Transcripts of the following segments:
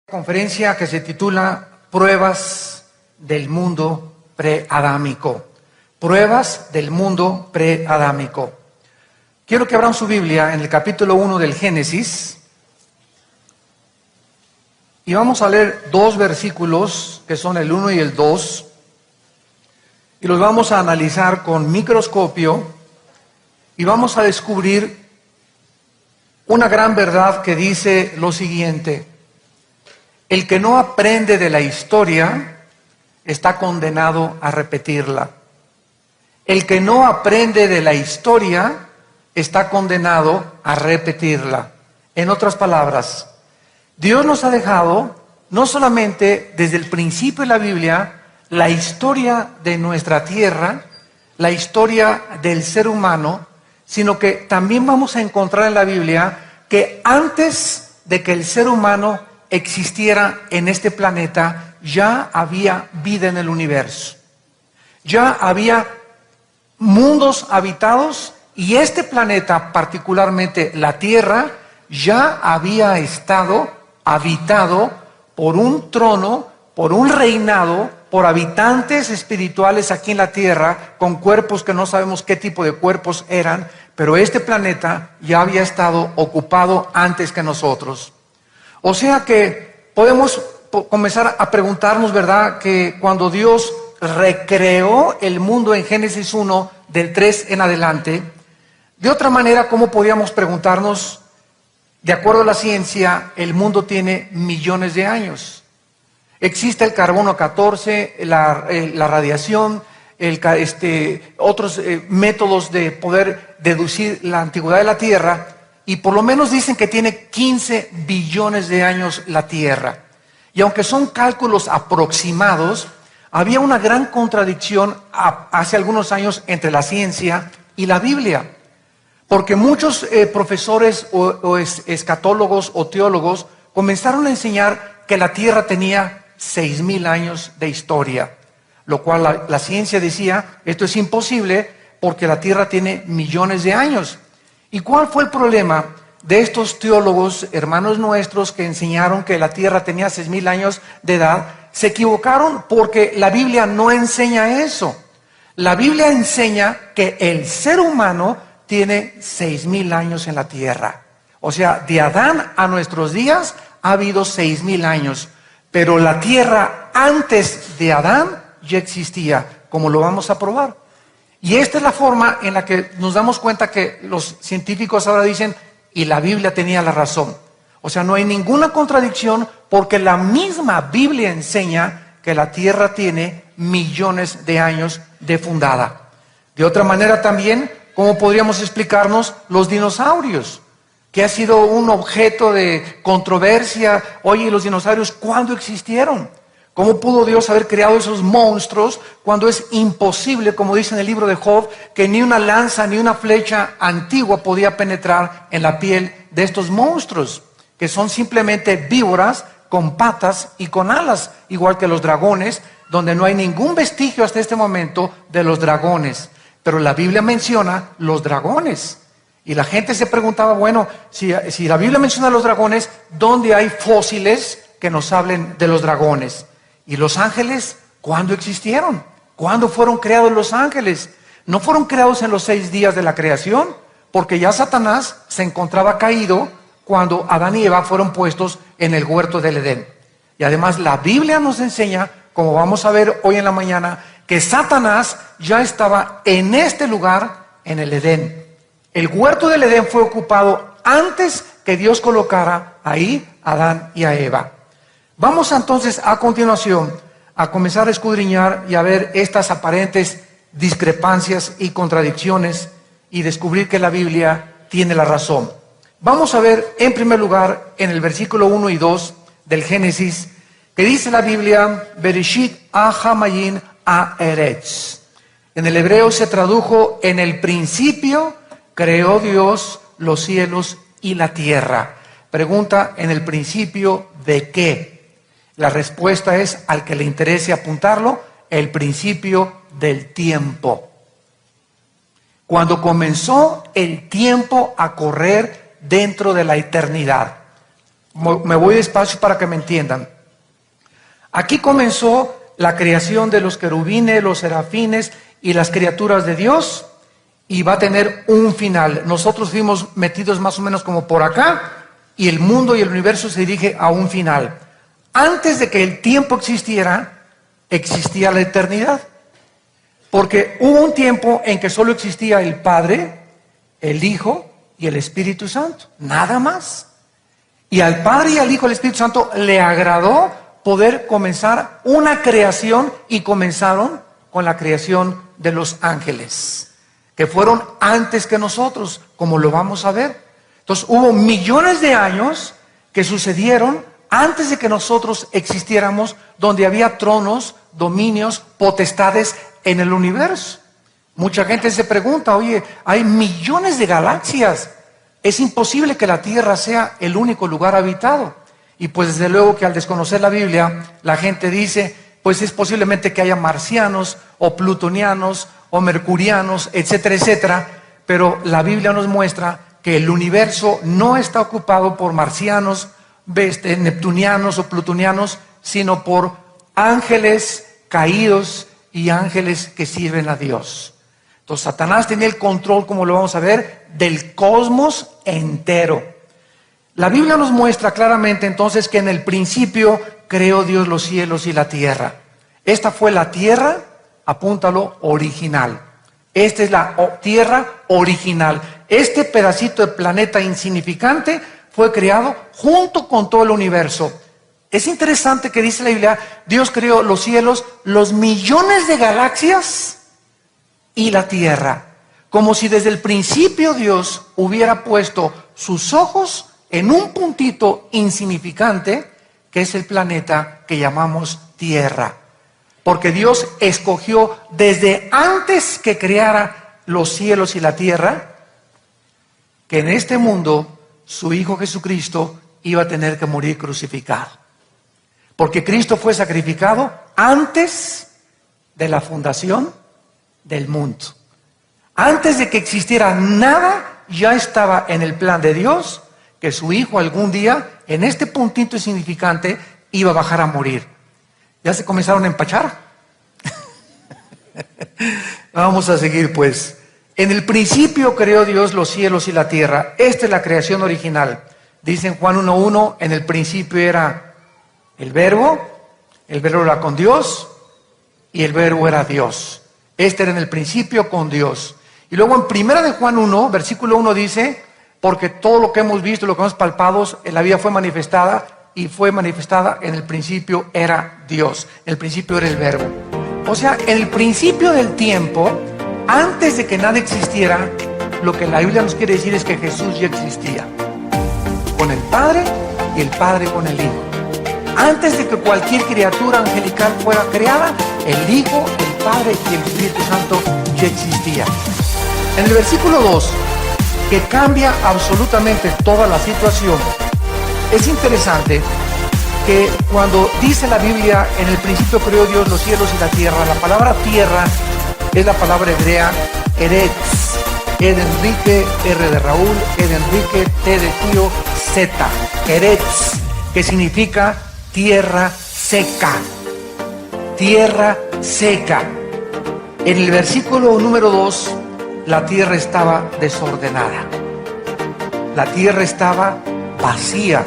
Conferencia que se titula Pruebas del mundo preadámico. Pruebas del mundo preadámico. Quiero que abran su Biblia en el capítulo 1 del Génesis y vamos a leer dos versículos que son el 1 y el 2 y los vamos a analizar con microscopio y vamos a descubrir una gran verdad que dice lo siguiente: el que no aprende de la historia está condenado a repetirla. El que no aprende de la historia está condenado a repetirla. En otras palabras, Dios nos ha dejado, no solamente desde el principio de la Biblia, la historia de nuestra tierra, la historia del ser humano, sino que también vamos a encontrar en la Biblia que antes de que el ser humano existiera en este planeta, ya había vida en el universo. Ya había mundos habitados y este planeta, particularmente la Tierra, ya había estado habitado por un trono, por un reinado, por habitantes espirituales aquí en la Tierra, con cuerpos que no sabemos qué tipo de cuerpos eran, pero este planeta ya había estado ocupado antes que nosotros. O sea que podemos comenzar a preguntarnos, ¿verdad?, que cuando Dios recreó el mundo en Génesis 1, del 3 en adelante, de otra manera, ¿cómo podíamos preguntarnos? De acuerdo a la ciencia, el mundo tiene millones de años. Existe el carbono 14, la radiación, otros métodos de poder deducir la antigüedad de la Tierra, y por lo menos dicen que tiene 15 billones de años la Tierra. Y aunque son cálculos aproximados, había una gran contradicción hace algunos años entre la ciencia y la Biblia. Porque muchos profesores o escatólogos o teólogos comenzaron a enseñar que la Tierra tenía 6,000 años de historia. Lo cual la ciencia decía, esto es imposible porque la Tierra tiene millones de años. ¿Y cuál fue el problema de estos teólogos, hermanos nuestros, que enseñaron que la Tierra tenía 6,000 años de edad? Se equivocaron porque la Biblia no enseña eso. La Biblia enseña que el ser humano tiene 6,000 años en la Tierra. O sea, de Adán a nuestros días ha habido 6,000 años. Pero la Tierra antes de Adán ya existía, como lo vamos a probar. Y esta es la forma en la que nos damos cuenta que los científicos ahora dicen, y la Biblia tenía la razón. O sea, no hay ninguna contradicción porque la misma Biblia enseña que la Tierra tiene millones de años de fundada. De otra manera también, ¿cómo podríamos explicarnos los dinosaurios? Que ha sido un objeto de controversia. Oye, ¿los dinosaurios cuándo existieron? ¿Cómo pudo Dios haber creado esos monstruos cuando es imposible, como dice en el libro de Job, que ni una lanza ni una flecha antigua podía penetrar en la piel de estos monstruos, que son simplemente víboras con patas y con alas, igual que los dragones, donde no hay ningún vestigio hasta este momento de los dragones? Pero la Biblia menciona los dragones. Y la gente se preguntaba, bueno, si la Biblia menciona los dragones, ¿dónde hay fósiles que nos hablen de los dragones? ¿Y los ángeles cuándo existieron? ¿Cuándo fueron creados los ángeles? No fueron creados en los 6 días de la creación, porque ya Satanás se encontraba caído cuando Adán y Eva fueron puestos en el huerto del Edén. Y además la Biblia nos enseña, como vamos a ver hoy en la mañana, que Satanás ya estaba en este lugar, en el Edén. El huerto del Edén fue ocupado antes que Dios colocara ahí a Adán y a Eva. Vamos entonces a continuación a comenzar a escudriñar y a ver estas aparentes discrepancias y contradicciones y descubrir que la Biblia tiene la razón. Vamos a ver en primer lugar en el versículo 1 y 2 del Génesis, que dice la Biblia, Bereshit ha-hamayin ha-eretz. En el hebreo se tradujo, en el principio creó Dios los cielos y la tierra. Pregunta, ¿en el principio de qué? La respuesta es, al que le interese apuntarlo, el principio del tiempo. Cuando comenzó el tiempo a correr dentro de la eternidad. Me voy despacio para que me entiendan. Aquí comenzó la creación de los querubines, los serafines y las criaturas de Dios, y va a tener un final. Nosotros fuimos metidos más o menos como por acá, y el mundo y el universo se dirige a un final. Antes de que el tiempo existiera, existía la eternidad. Porque hubo un tiempo en que solo existía el Padre, el Hijo y el Espíritu Santo. Nada más. Y al Padre y al Hijo y al Espíritu Santo le agradó poder comenzar una creación, y comenzaron con la creación de los ángeles, que fueron antes que nosotros, como lo vamos a ver. Entonces hubo millones de años que sucedieron antes de que nosotros existiéramos, donde había tronos, dominios, potestades en el universo. Mucha gente se pregunta, oye, hay millones de galaxias, es imposible que la Tierra sea el único lugar habitado. Y pues desde luego que al desconocer la Biblia, la gente dice, pues es posiblemente que haya marcianos, o plutonianos, o mercurianos, etcétera, etcétera. Pero la Biblia nos muestra que el universo no está ocupado por marcianos, neptunianos o plutonianos, sino por ángeles caídos y ángeles que sirven a Dios. Entonces Satanás tenía el control, como lo vamos a ver, del cosmos entero. La Biblia nos muestra claramente entonces que en el principio creó Dios los cielos y la tierra. Esta fue la tierra, apúntalo, original. Esta es la tierra original. Este pedacito de planeta insignificante fue creado junto con todo el universo. Es interesante que dice la Biblia, Dios creó los cielos, los millones de galaxias y la tierra. Como si desde el principio Dios hubiera puesto sus ojos en un puntito insignificante, que es el planeta que llamamos Tierra. Porque Dios escogió desde antes que creara los cielos y la tierra, que en este mundo su Hijo Jesucristo iba a tener que morir crucificado. Porque Cristo fue sacrificado antes de la fundación del mundo. Antes de que existiera nada, ya estaba en el plan de Dios que su Hijo algún día, en este puntito insignificante, iba a bajar a morir. ¿Ya se comenzaron a empachar? Vamos a seguir pues. En el principio creó Dios los cielos y la tierra. Esta es la creación original. Dice en Juan 1:1, en el principio era el verbo era con Dios y el verbo era Dios. Este era en el principio con Dios. Y luego en primera de Juan 1, versículo 1 dice, porque todo lo que hemos visto, lo que hemos palpado en la vida fue manifestada, y fue manifestada en el principio era Dios. En el principio era el verbo. O sea, en el principio del tiempo, antes de que nada existiera, lo que la Biblia nos quiere decir es que Jesús ya existía. Con el Padre y el Padre con el Hijo. Antes de que cualquier criatura angelical fuera creada, el Hijo, el Padre y el Espíritu Santo ya existían. En el versículo 2, que cambia absolutamente toda la situación, es interesante que cuando dice la Biblia, en el principio creó Dios los cielos y la tierra, la palabra tierra es la palabra hebrea eretz, E de Enrique, R de Raúl, E de Enrique, T de tío, Z, eretz, que significa tierra seca. Tierra seca. En el versículo número 2, la tierra estaba desordenada. La tierra estaba vacía.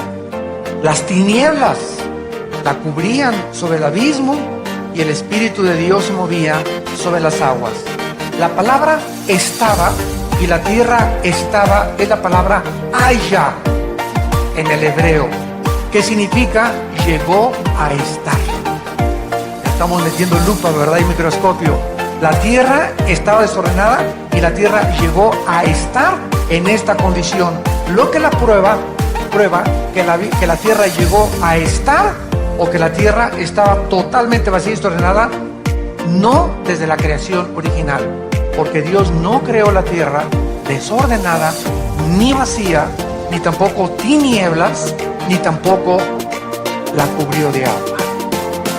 Las tinieblas la cubrían sobre el abismo y el Espíritu de Dios se movía sobre las aguas. La palabra estaba y la tierra estaba es la palabra haya en el hebreo, que significa llegó a estar. Estamos metiendo lupa, ¿verdad? Y microscopio. La tierra estaba desordenada y la tierra llegó a estar en esta condición. Lo que la prueba que la tierra llegó a estar, o que la tierra estaba totalmente vacía y desordenada, no desde la creación original, porque Dios no creó la tierra desordenada, ni vacía, ni tampoco tinieblas, ni tampoco la cubrió de agua.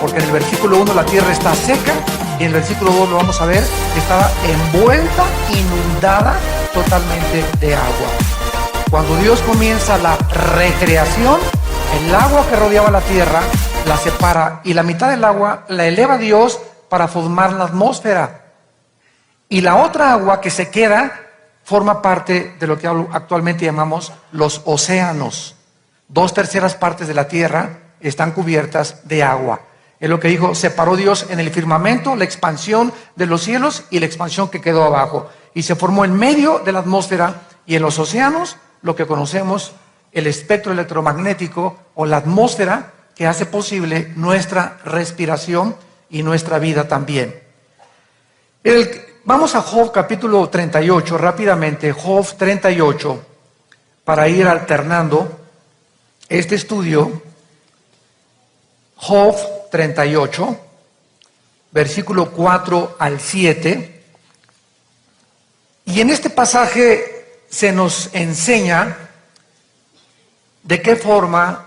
Porque en el versículo 1 la tierra está seca, y en el versículo 2 lo vamos a ver, estaba envuelta, inundada totalmente de agua. Cuando Dios comienza la recreación, El agua que rodeaba la tierra la separa y la mitad del agua la eleva Dios para formar la atmósfera. Y la otra agua que se queda forma parte de lo que actualmente llamamos los océanos. 2/3 partes de la tierra están cubiertas de agua. Es lo que dijo, separó Dios en el firmamento, la expansión de los cielos y la expansión que quedó abajo. Y se formó en medio de la atmósfera y en los océanos lo que conocemos, el espectro electromagnético o la atmósfera que hace posible nuestra respiración y nuestra vida también. Vamos a Job capítulo 38 rápidamente, Job 38, para ir alternando este estudio. Job 38, versículo 4 al 7. Y en este pasaje se nos enseña de qué forma,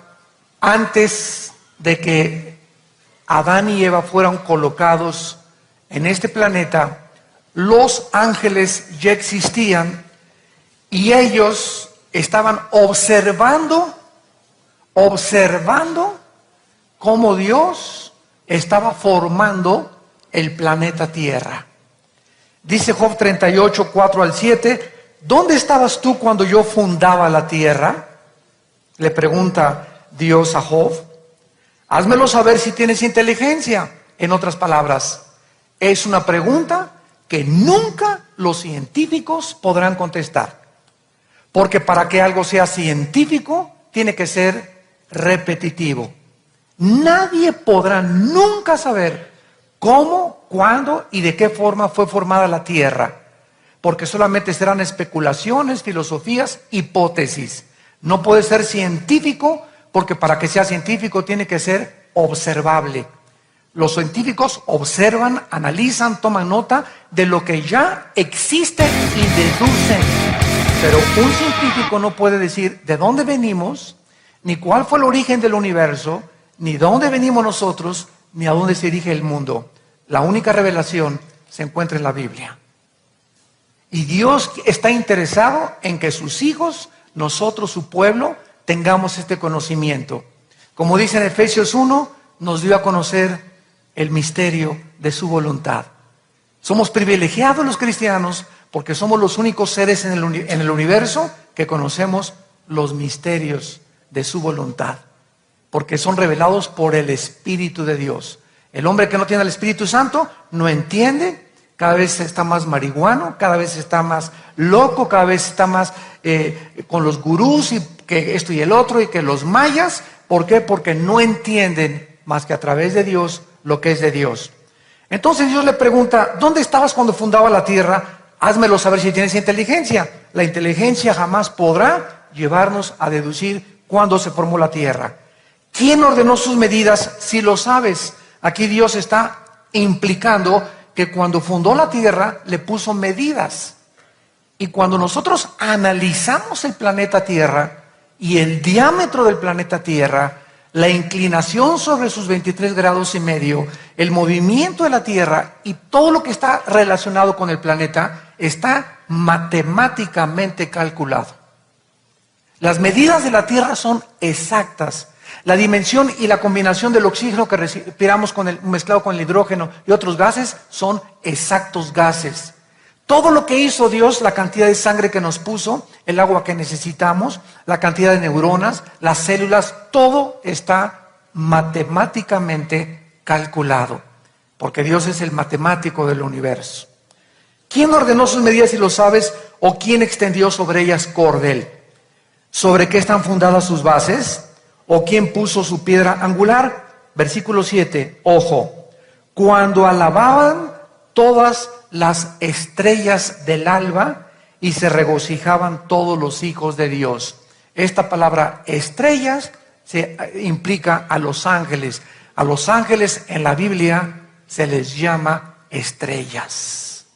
antes de que Adán y Eva fueran colocados en este planeta, los ángeles ya existían y ellos estaban observando cómo Dios estaba formando el planeta Tierra. Dice Job 38, 4 al 7, ¿dónde estabas tú cuando yo fundaba la tierra? Le pregunta Dios a Job. Házmelo saber si tienes inteligencia. En otras palabras, es una pregunta que nunca los científicos podrán contestar. Porque para que algo sea científico, tiene que ser repetitivo. Nadie podrá nunca saber cómo, cuándo y de qué forma fue formada la tierra. Porque solamente serán especulaciones, filosofías, hipótesis. No puede ser científico, porque para que sea científico tiene que ser observable. Los científicos observan, analizan, toman nota de lo que ya existe y deducen. Pero un científico no puede decir de dónde venimos, ni cuál fue el origen del universo, ni dónde venimos nosotros, ni a dónde se dirige el mundo. La única revelación se encuentra en la Biblia. Y Dios está interesado en que sus hijos, nosotros, su pueblo, tengamos este conocimiento. Como dice en Efesios 1, nos dio a conocer el misterio de su voluntad. Somos privilegiados los cristianos porque somos los únicos seres en el universo que conocemos los misterios de su voluntad, porque son revelados por el Espíritu de Dios. El hombre que no tiene el Espíritu Santo no entiende, cada vez está más marihuano, cada vez está más loco, cada vez está más con los gurús y que esto y el otro y que los mayas. ¿Por qué? Porque no entienden más que a través de Dios lo que es de Dios. Entonces Dios le pregunta, ¿dónde estabas cuando fundaba la tierra? Házmelo saber si tienes inteligencia. La inteligencia jamás podrá llevarnos a deducir cuándo se formó la tierra. ¿Quién ordenó sus medidas? Si lo sabes. Aquí Dios está implicando que cuando fundó la tierra le puso medidas. Y cuando nosotros analizamos el planeta Tierra y el diámetro del planeta Tierra, la inclinación sobre sus 23 grados y medio, el movimiento de la Tierra y todo lo que está relacionado con el planeta está matemáticamente calculado. Las medidas de la Tierra son exactas. La dimensión y la combinación del oxígeno que respiramos mezclado con el hidrógeno y otros gases son exactos gases. Todo lo que hizo Dios, la cantidad de sangre que nos puso, el agua que necesitamos, la cantidad de neuronas, las células, todo está matemáticamente calculado, porque Dios es el matemático del universo. ¿Quién ordenó sus medidas, si lo sabes, o quién extendió sobre ellas cordel? ¿Sobre qué están fundadas sus bases? ¿O quién puso su piedra angular? Versículo 7, ojo, cuando alababan todas las estrellas del alba y se regocijaban todos los hijos de Dios. Esta palabra estrellas implica a los ángeles. A los ángeles en la Biblia se les llama estrellas.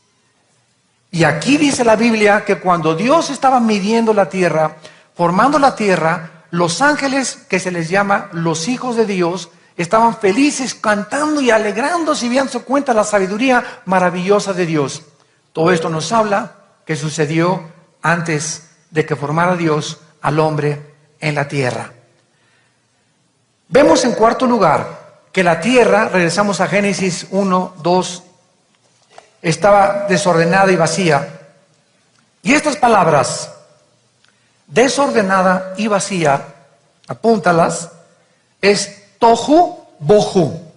Y aquí dice la Biblia que cuando Dios estaba midiendo la tierra, formando la tierra, los ángeles, que se les llama los hijos de Dios, estaban felices, cantando y alegrándose y dándose cuenta de la sabiduría maravillosa de Dios. Todo esto nos habla que sucedió antes de que formara Dios al hombre en la tierra. Vemos en cuarto lugar que la tierra, regresamos a Génesis 1, 2, estaba desordenada y vacía. Y estas palabras, desordenada y vacía, apúntalas, es tohu bohu.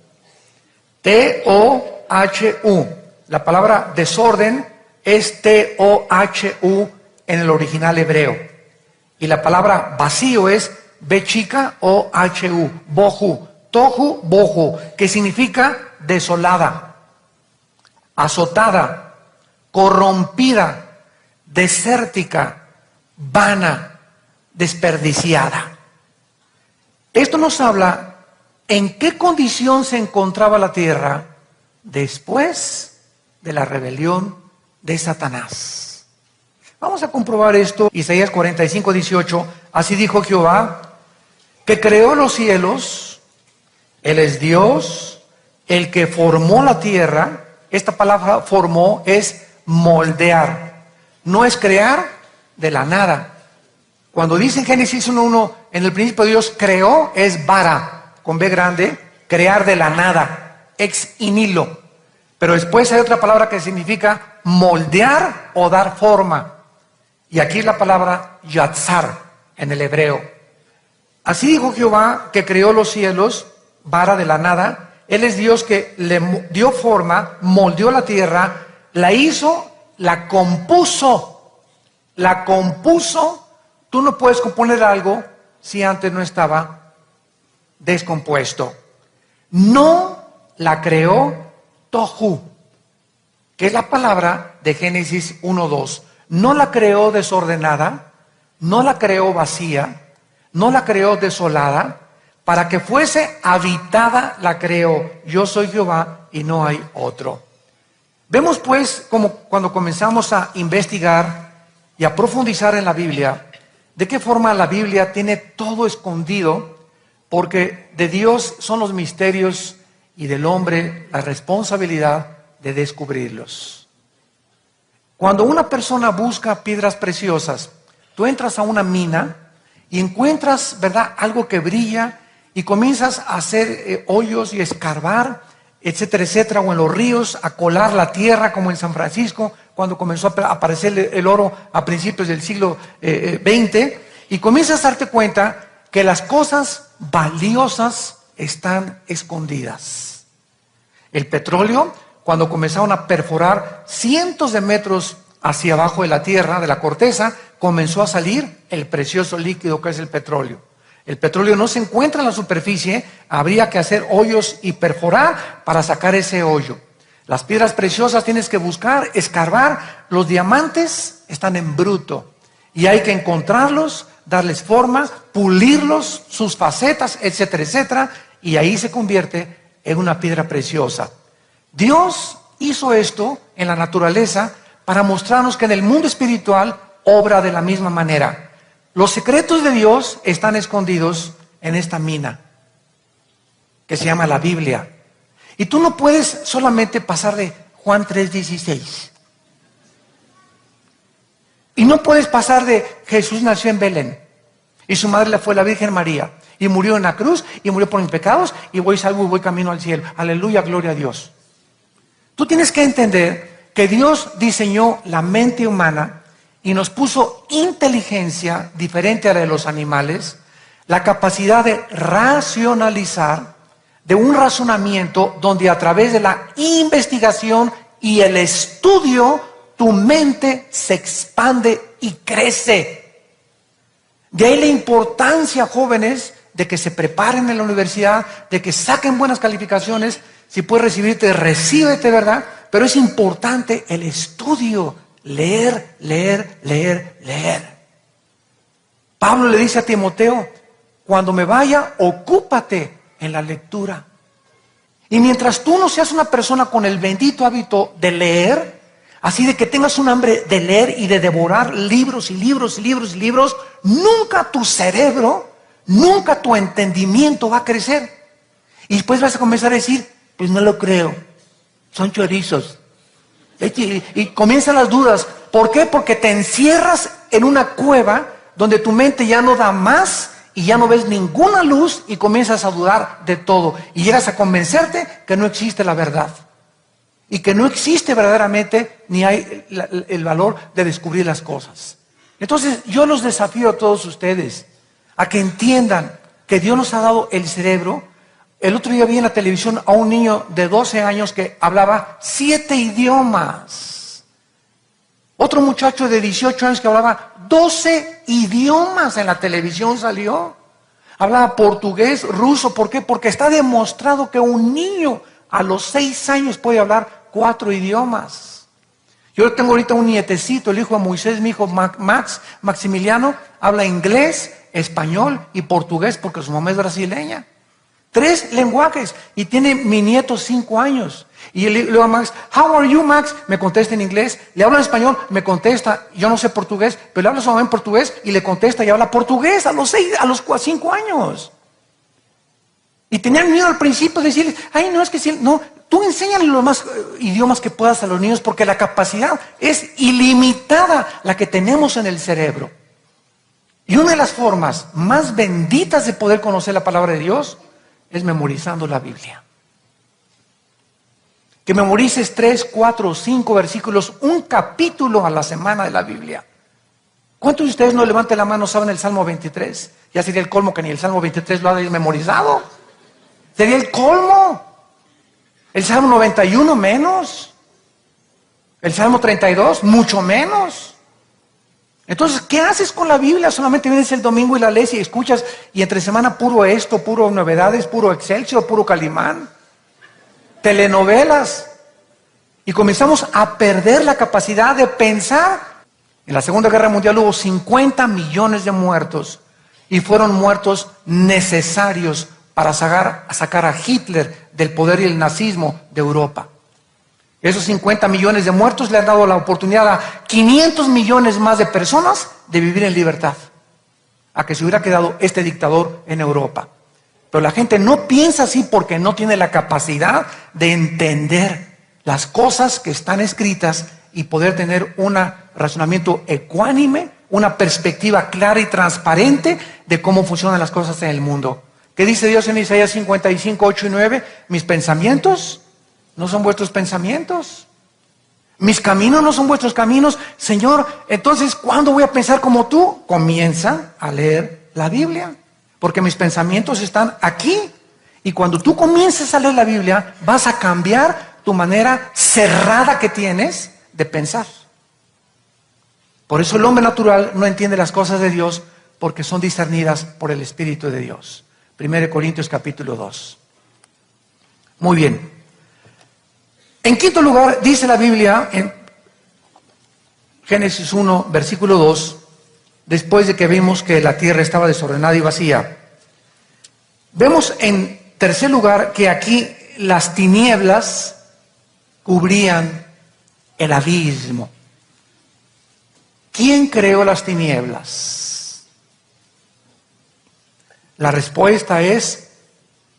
T-O-H-U. La palabra desorden es T-O-H-U en el original hebreo. Y la palabra vacío es B chica O-H-U. Bohu. Tohu bohu, que significa desolada, azotada, corrompida, desértica, vana, desperdiciada. Esto nos habla en qué condición se encontraba la tierra después de la rebelión de Satanás. Vamos a comprobar esto. Isaías 45, 18. Así dijo Jehová, que creó los cielos. Él es Dios, el que formó la tierra. Esta palabra formó es moldear. No es crear de la nada. Cuando dice en Génesis 1:1, en el principio Dios creó, es bara, con B grande, crear de la nada, ex nihilo. Pero después hay otra palabra que significa moldear o dar forma. Y aquí es la palabra yatzar en el hebreo. Así dijo Jehová, que creó los cielos, vara de la nada. Él es Dios que le dio forma, moldeó la tierra, la hizo, la compuso. La compuso. Tú no puedes componer algo si antes no estaba descompuesto. No la creó tohu, que es la palabra de Génesis 1:2. No la creó desordenada, no la creó vacía, no la creó desolada. Para que fuese habitada la creó. Yo soy Jehová y no hay otro. Vemos pues como cuando comenzamos a investigar y a profundizar en la Biblia, de qué forma la Biblia tiene todo escondido, porque de Dios son los misterios y del hombre la responsabilidad de descubrirlos. Cuando una persona busca piedras preciosas, tú entras a una mina y encuentras, ¿verdad?, algo que brilla, y comienzas a hacer hoyos y escarbar, etcétera, etcétera, o en los ríos, a colar la tierra, como en San Francisco, cuando comenzó a aparecer el oro a principios del siglo XX, y comienzas a darte cuenta que las cosas valiosas están escondidas. El petróleo, cuando comenzaron a perforar cientos de metros hacia abajo de la tierra, de la corteza, comenzó a salir el precioso líquido que es el petróleo. El petróleo no se encuentra en la superficie, habría que hacer hoyos y perforar para sacar ese hoyo. Las piedras preciosas tienes que buscar, escarbar. Los diamantes están en bruto y hay que encontrarlos, darles forma, pulirlos, sus facetas, etcétera, etcétera, y ahí se convierte en una piedra preciosa. Dios hizo esto en la naturaleza para mostrarnos que en el mundo espiritual obra de la misma manera. Los secretos de Dios están escondidos en esta mina que se llama la Biblia. Y tú no puedes solamente pasar de Juan 3:16. Y no puedes pasar de Jesús nació en Belén y su madre fue la Virgen María y murió en la cruz y murió por mis pecados y voy salvo y voy camino al cielo. Aleluya, gloria a Dios. Tú tienes que entender que Dios diseñó la mente humana y nos puso inteligencia diferente a la de los animales, la capacidad de racionalizar, de un razonamiento donde a través de la investigación y el estudio, tu mente se expande y crece. De ahí la importancia, jóvenes, de que se preparen en la universidad, de que saquen buenas calificaciones. Si puedes recibirte, recíbete, ¿verdad? Pero es importante el estudio. Leer, leer, leer, leer. Pablo le dice a Timoteo, cuando me vaya, ocúpate en la lectura. Y mientras tú no seas una persona con el bendito hábito de leer, así de que tengas un hambre de leer y de devorar libros y libros y libros y libros, nunca tu cerebro, nunca tu entendimiento va a crecer. Y después vas a comenzar a decir, pues no lo creo, son chorizos. Y comienzan las dudas. ¿Por qué? Porque te encierras en una cueva donde tu mente ya no da más y ya no ves ninguna luz y comienzas a dudar de todo y llegas a convencerte que no existe la verdad y que no existe verdaderamente ni hay el valor de descubrir las cosas. Entonces yo los desafío a todos ustedes a que entiendan que Dios nos ha dado el cerebro. El otro día vi en la televisión a un niño de 12 años que hablaba 7 idiomas. Otro muchacho de 18 años que hablaba 12 idiomas en la televisión salió. Hablaba portugués, ruso. ¿Por qué? Porque está demostrado que un niño a los 6 años puede hablar 4 idiomas. Yo tengo ahorita un nietecito, el hijo de Moisés, mi hijo Maximiliano, habla inglés, español y portugués porque su mamá es brasileña. 3 lenguajes. Y tiene mi nieto 5 años. Y le digo a Max, how are you, Max? Me contesta en inglés. Le hablo en español, me contesta. Yo no sé portugués, pero le hablo a su mamá en portugués y le contesta y habla portugués a los 5 años. Y tenían miedo al principio de decirles, ay, no, es que si... No, tú enséñale los más idiomas que puedas a los niños porque la capacidad es ilimitada la que tenemos en el cerebro. Y una de las formas más benditas de poder conocer la palabra de Dios es memorizando la Biblia. Que memorices 3, 4, 5 versículos, un capítulo a la semana de la Biblia. ¿Cuántos de ustedes no levanten la mano saben el Salmo 23? Ya sería el colmo que ni el Salmo 23 lo hayan memorizado. Sería el colmo. El Salmo 91 menos. El Salmo 32 mucho menos. Entonces, ¿qué haces con la Biblia? Solamente vienes el domingo y la lees y escuchas y entre semana puro esto, puro novedades, puro Excelsior, puro Calimán, telenovelas. Y comenzamos a perder la capacidad de pensar. En la Segunda Guerra Mundial hubo 50 millones de muertos y fueron muertos necesarios para sacar a Hitler del poder y el nazismo de Europa. Esos 50 millones de muertos le han dado la oportunidad a 500 millones más de personas de vivir en libertad, a que se hubiera quedado este dictador en Europa. Pero la gente no piensa así porque no tiene la capacidad de entender las cosas que están escritas y poder tener un razonamiento ecuánime, una perspectiva clara y transparente de cómo funcionan las cosas en el mundo. ¿Qué dice Dios en Isaías 55, 8 y 9? Mis pensamientos no son vuestros pensamientos. Mis caminos no son vuestros caminos. Señor, entonces, ¿cuándo voy a pensar como tú? Comienza a leer la Biblia. Porque mis pensamientos están aquí. Y cuando tú comiences a leer la Biblia, vas a cambiar tu manera cerrada que tienes de pensar. Por eso el hombre natural no entiende las cosas de Dios porque son discernidas por el Espíritu de Dios. 1 Corintios capítulo 2. Muy bien. En quinto lugar, dice la Biblia en Génesis 1, versículo 2, después de que vimos que la tierra estaba desordenada y vacía. Vemos en tercer lugar que aquí las tinieblas cubrían el abismo. ¿Quién creó las tinieblas? La respuesta es,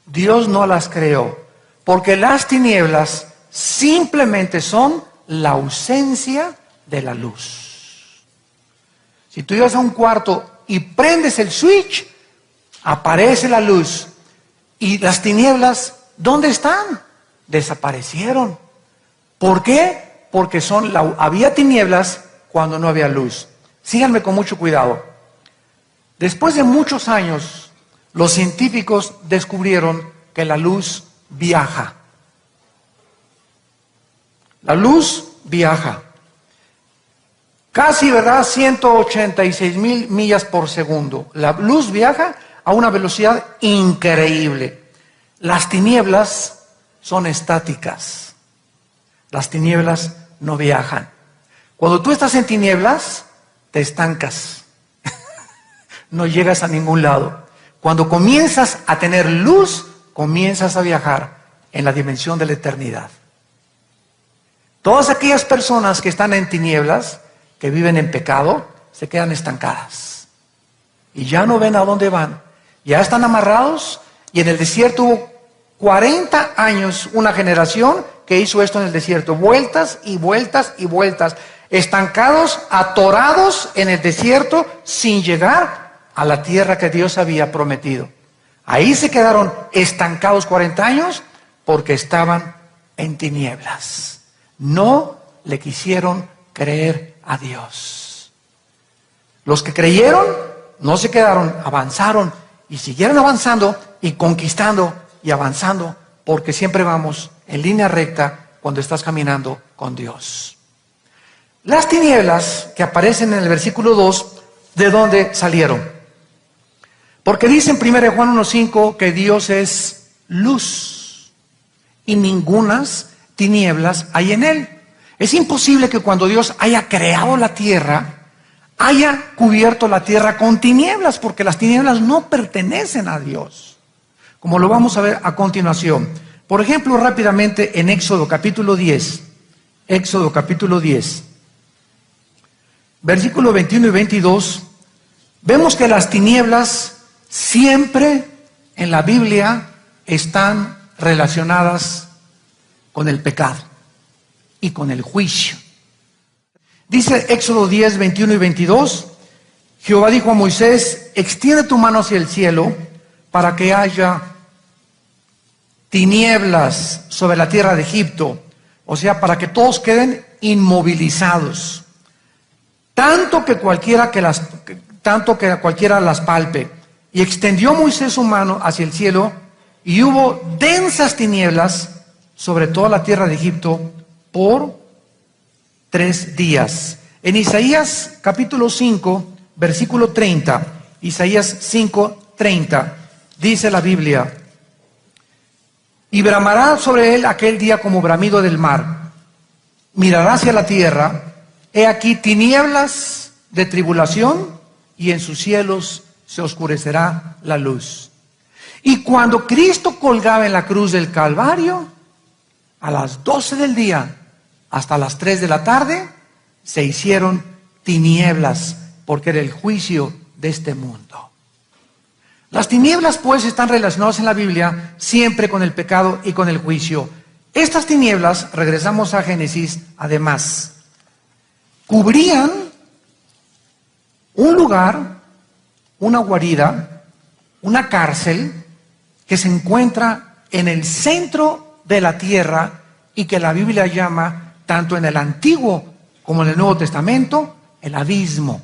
Dios no las creó, porque las tinieblas simplemente son la ausencia de la luz. Si tú llegas a un cuarto y prendes el switch, aparece la luz. Y las tinieblas, ¿dónde están? Desaparecieron. ¿Por qué? Porque había tinieblas cuando no había luz. Síganme con mucho cuidado. Después de muchos años, los científicos descubrieron que la luz viaja. La luz viaja. Casi, ¿verdad? 186,000 millas por segundo. La luz viaja a una velocidad increíble. Las tinieblas son estáticas. Las tinieblas no viajan. Cuando tú estás en tinieblas, te estancas. No llegas a ningún lado. Cuando comienzas a tener luz, comienzas a viajar en la dimensión de la eternidad. Todas aquellas personas que están en tinieblas, que viven en pecado, se quedan estancadas. Y ya no ven a dónde van. Ya están amarrados y en el desierto hubo 40 años, una generación que hizo esto en el desierto. Vueltas y vueltas y vueltas. Estancados, atorados en el desierto sin llegar a la tierra que Dios había prometido. Ahí se quedaron estancados 40 años porque estaban en tinieblas. No le quisieron creer a Dios. Los que creyeron no se quedaron, avanzaron y siguieron avanzando y conquistando y avanzando, porque siempre vamos en línea recta cuando estás caminando con Dios. Las tinieblas que aparecen en el versículo 2, ¿de dónde salieron? Porque dice en 1 Juan 1:5 que Dios es luz y ningunas tinieblas hay en él. Es imposible que cuando Dios haya creado la tierra, haya cubierto la tierra con tinieblas, porque las tinieblas no pertenecen a Dios, como lo vamos a ver a continuación. Por ejemplo, rápidamente en Éxodo capítulo 10, versículo 21 y 22, vemos que las tinieblas siempre en la Biblia están relacionadas con el pecado y con el juicio. Dice Éxodo 10, 21 y 22, Jehová dijo a Moisés, extiende tu mano hacia el cielo para que haya tinieblas sobre la tierra de Egipto, o sea, para que todos queden inmovilizados, tanto que cualquiera las palpe. Y extendió Moisés su mano hacia el cielo, y hubo densas tinieblas sobre toda la tierra de Egipto por 3 días. En Isaías capítulo 5, versículo 30, Isaías 5, 30, dice la Biblia, y bramará sobre él aquel día como bramido del mar, mirará hacia la tierra, he aquí tinieblas de tribulación, y en sus cielos se oscurecerá la luz. Y cuando Cristo colgaba en la cruz del Calvario, a las 12 del día hasta las 3 de la tarde, se hicieron tinieblas, porque era el juicio de este mundo. Las tinieblas, pues, están relacionadas en la Biblia siempre con el pecado y con el juicio. Estas tinieblas, regresamos a Génesis, además, cubrían un lugar, una guarida, una cárcel que se encuentra en el centro de la tierra y que la Biblia llama, tanto en el Antiguo como en el Nuevo Testamento, el abismo.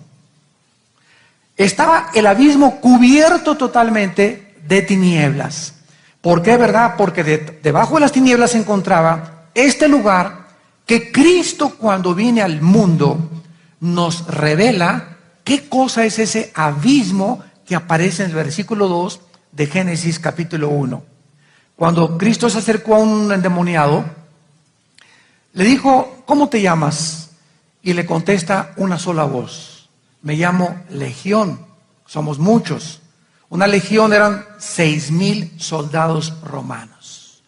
Estaba el abismo cubierto totalmente de tinieblas. ¿Por qué, verdad? Porque debajo de las tinieblas se encontraba este lugar que Cristo, cuando viene al mundo, nos revela qué cosa es ese abismo que aparece en el versículo 2 de Génesis capítulo 1. Cuando Cristo se acercó a un endemoniado, le dijo, ¿cómo te llamas? Y le contesta una sola voz, me llamo Legión, somos muchos. Una legión eran 6,000 soldados romanos.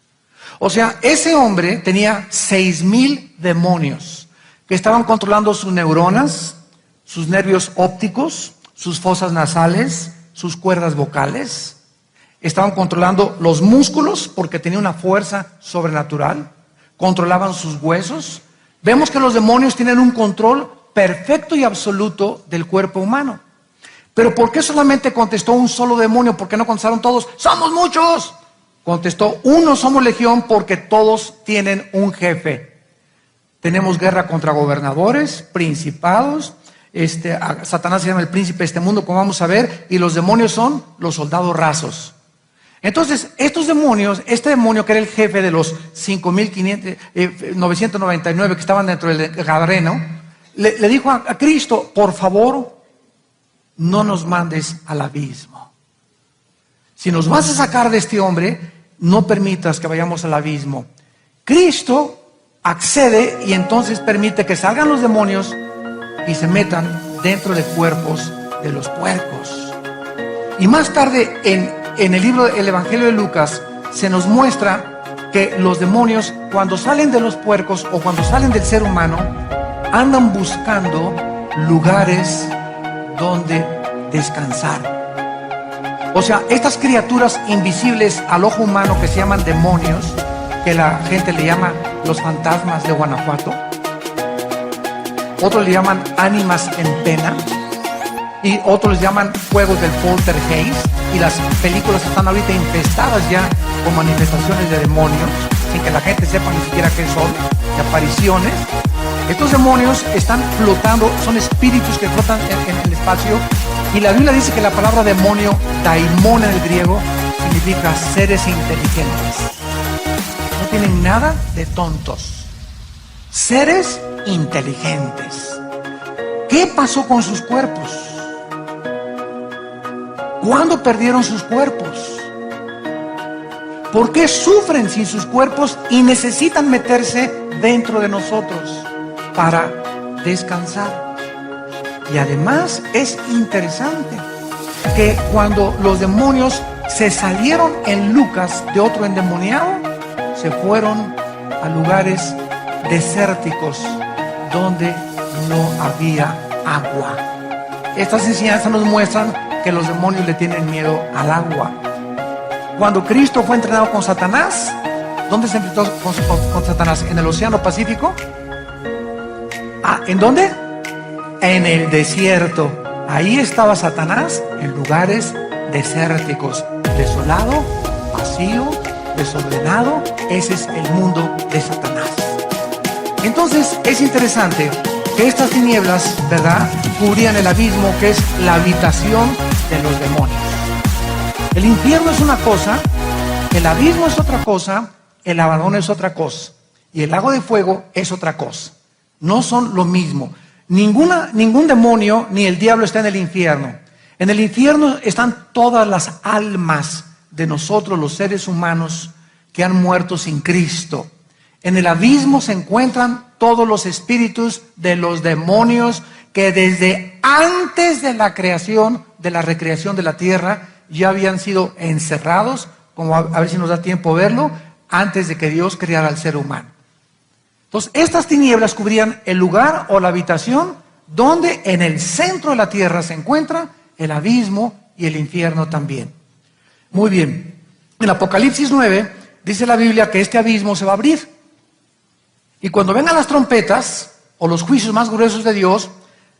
O sea, ese hombre tenía 6,000 demonios que estaban controlando sus neuronas, sus nervios ópticos, sus fosas nasales, sus cuerdas vocales. Estaban controlando los músculos porque tenía una fuerza sobrenatural. Controlaban sus huesos. Vemos que los demonios tienen un control perfecto y absoluto del cuerpo humano. Pero ¿por qué solamente contestó un solo demonio? ¿Por qué no contestaron todos? ¡Somos muchos! Contestó uno, somos legión, porque todos tienen un jefe. Tenemos guerra contra gobernadores, principados. Satanás se llama el príncipe de este mundo, como vamos a ver, y los demonios son los soldados rasos. Entonces, estos demonios, este demonio que era el jefe de los 5,999 que estaban dentro del Gadareno, le dijo a Cristo, por favor, no nos mandes al abismo. Si nos vas a sacar de este hombre, no permitas que vayamos al abismo. Cristo accede y entonces permite que salgan los demonios y se metan dentro de cuerpos de los puercos. Y más tarde en el libro del Evangelio de Lucas se nos muestra que los demonios, cuando salen de los puercos o cuando salen del ser humano, andan buscando lugares donde descansar. O sea, estas criaturas invisibles al ojo humano que se llaman demonios, que la gente le llama los fantasmas de Guanajuato, otros le llaman ánimas en pena, y otros les llaman juegos del poltergeist, y las películas están ahorita infestadas ya con manifestaciones de demonios, sin que la gente sepa ni siquiera qué son, de apariciones. Estos demonios están flotando, son espíritus que flotan en el espacio, y la Biblia dice que la palabra demonio, daimon en el griego, significa seres inteligentes. No tienen nada de tontos. Seres inteligentes. ¿Qué pasó con sus cuerpos? ¿Cuándo perdieron sus cuerpos? ¿Por qué sufren sin sus cuerpos y necesitan meterse dentro de nosotros para descansar? Y además es interesante que cuando los demonios se salieron en Lucas de otro endemoniado, se fueron a lugares desérticos donde no había agua. Estas enseñanzas nos muestran que los demonios le tienen miedo al agua. Cuando Cristo fue entrenado con Satanás, ¿dónde se enfrentó con Satanás? ¿En el Océano Pacífico? ¿En dónde? En el desierto. Ahí estaba Satanás, en lugares desérticos, desolado, vacío, desordenado. Ese es el mundo de Satanás. Entonces es interesante que estas tinieblas, ¿verdad?, cubrían el abismo, que es la habitación de los demonios. El infierno es una cosa, el abismo es otra cosa, el abandono es otra cosa, y el lago de fuego es otra cosa. No son lo mismo. Ningún demonio ni el diablo está en el infierno. En el infierno están todas las almas de nosotros, los seres humanos, que han muerto sin Cristo. En el abismo se encuentran todos los espíritus de los demonios que desde antes de la creación, de la recreación de la tierra, ya habían sido encerrados, como a ver si nos da tiempo verlo, antes de que Dios creara al ser humano. Entonces, estas tinieblas cubrían el lugar o la habitación donde en el centro de la tierra se encuentra el abismo y el infierno también. Muy bien. En Apocalipsis 9 dice la Biblia que este abismo se va a abrir. Y cuando vengan las trompetas o los juicios más gruesos de Dios,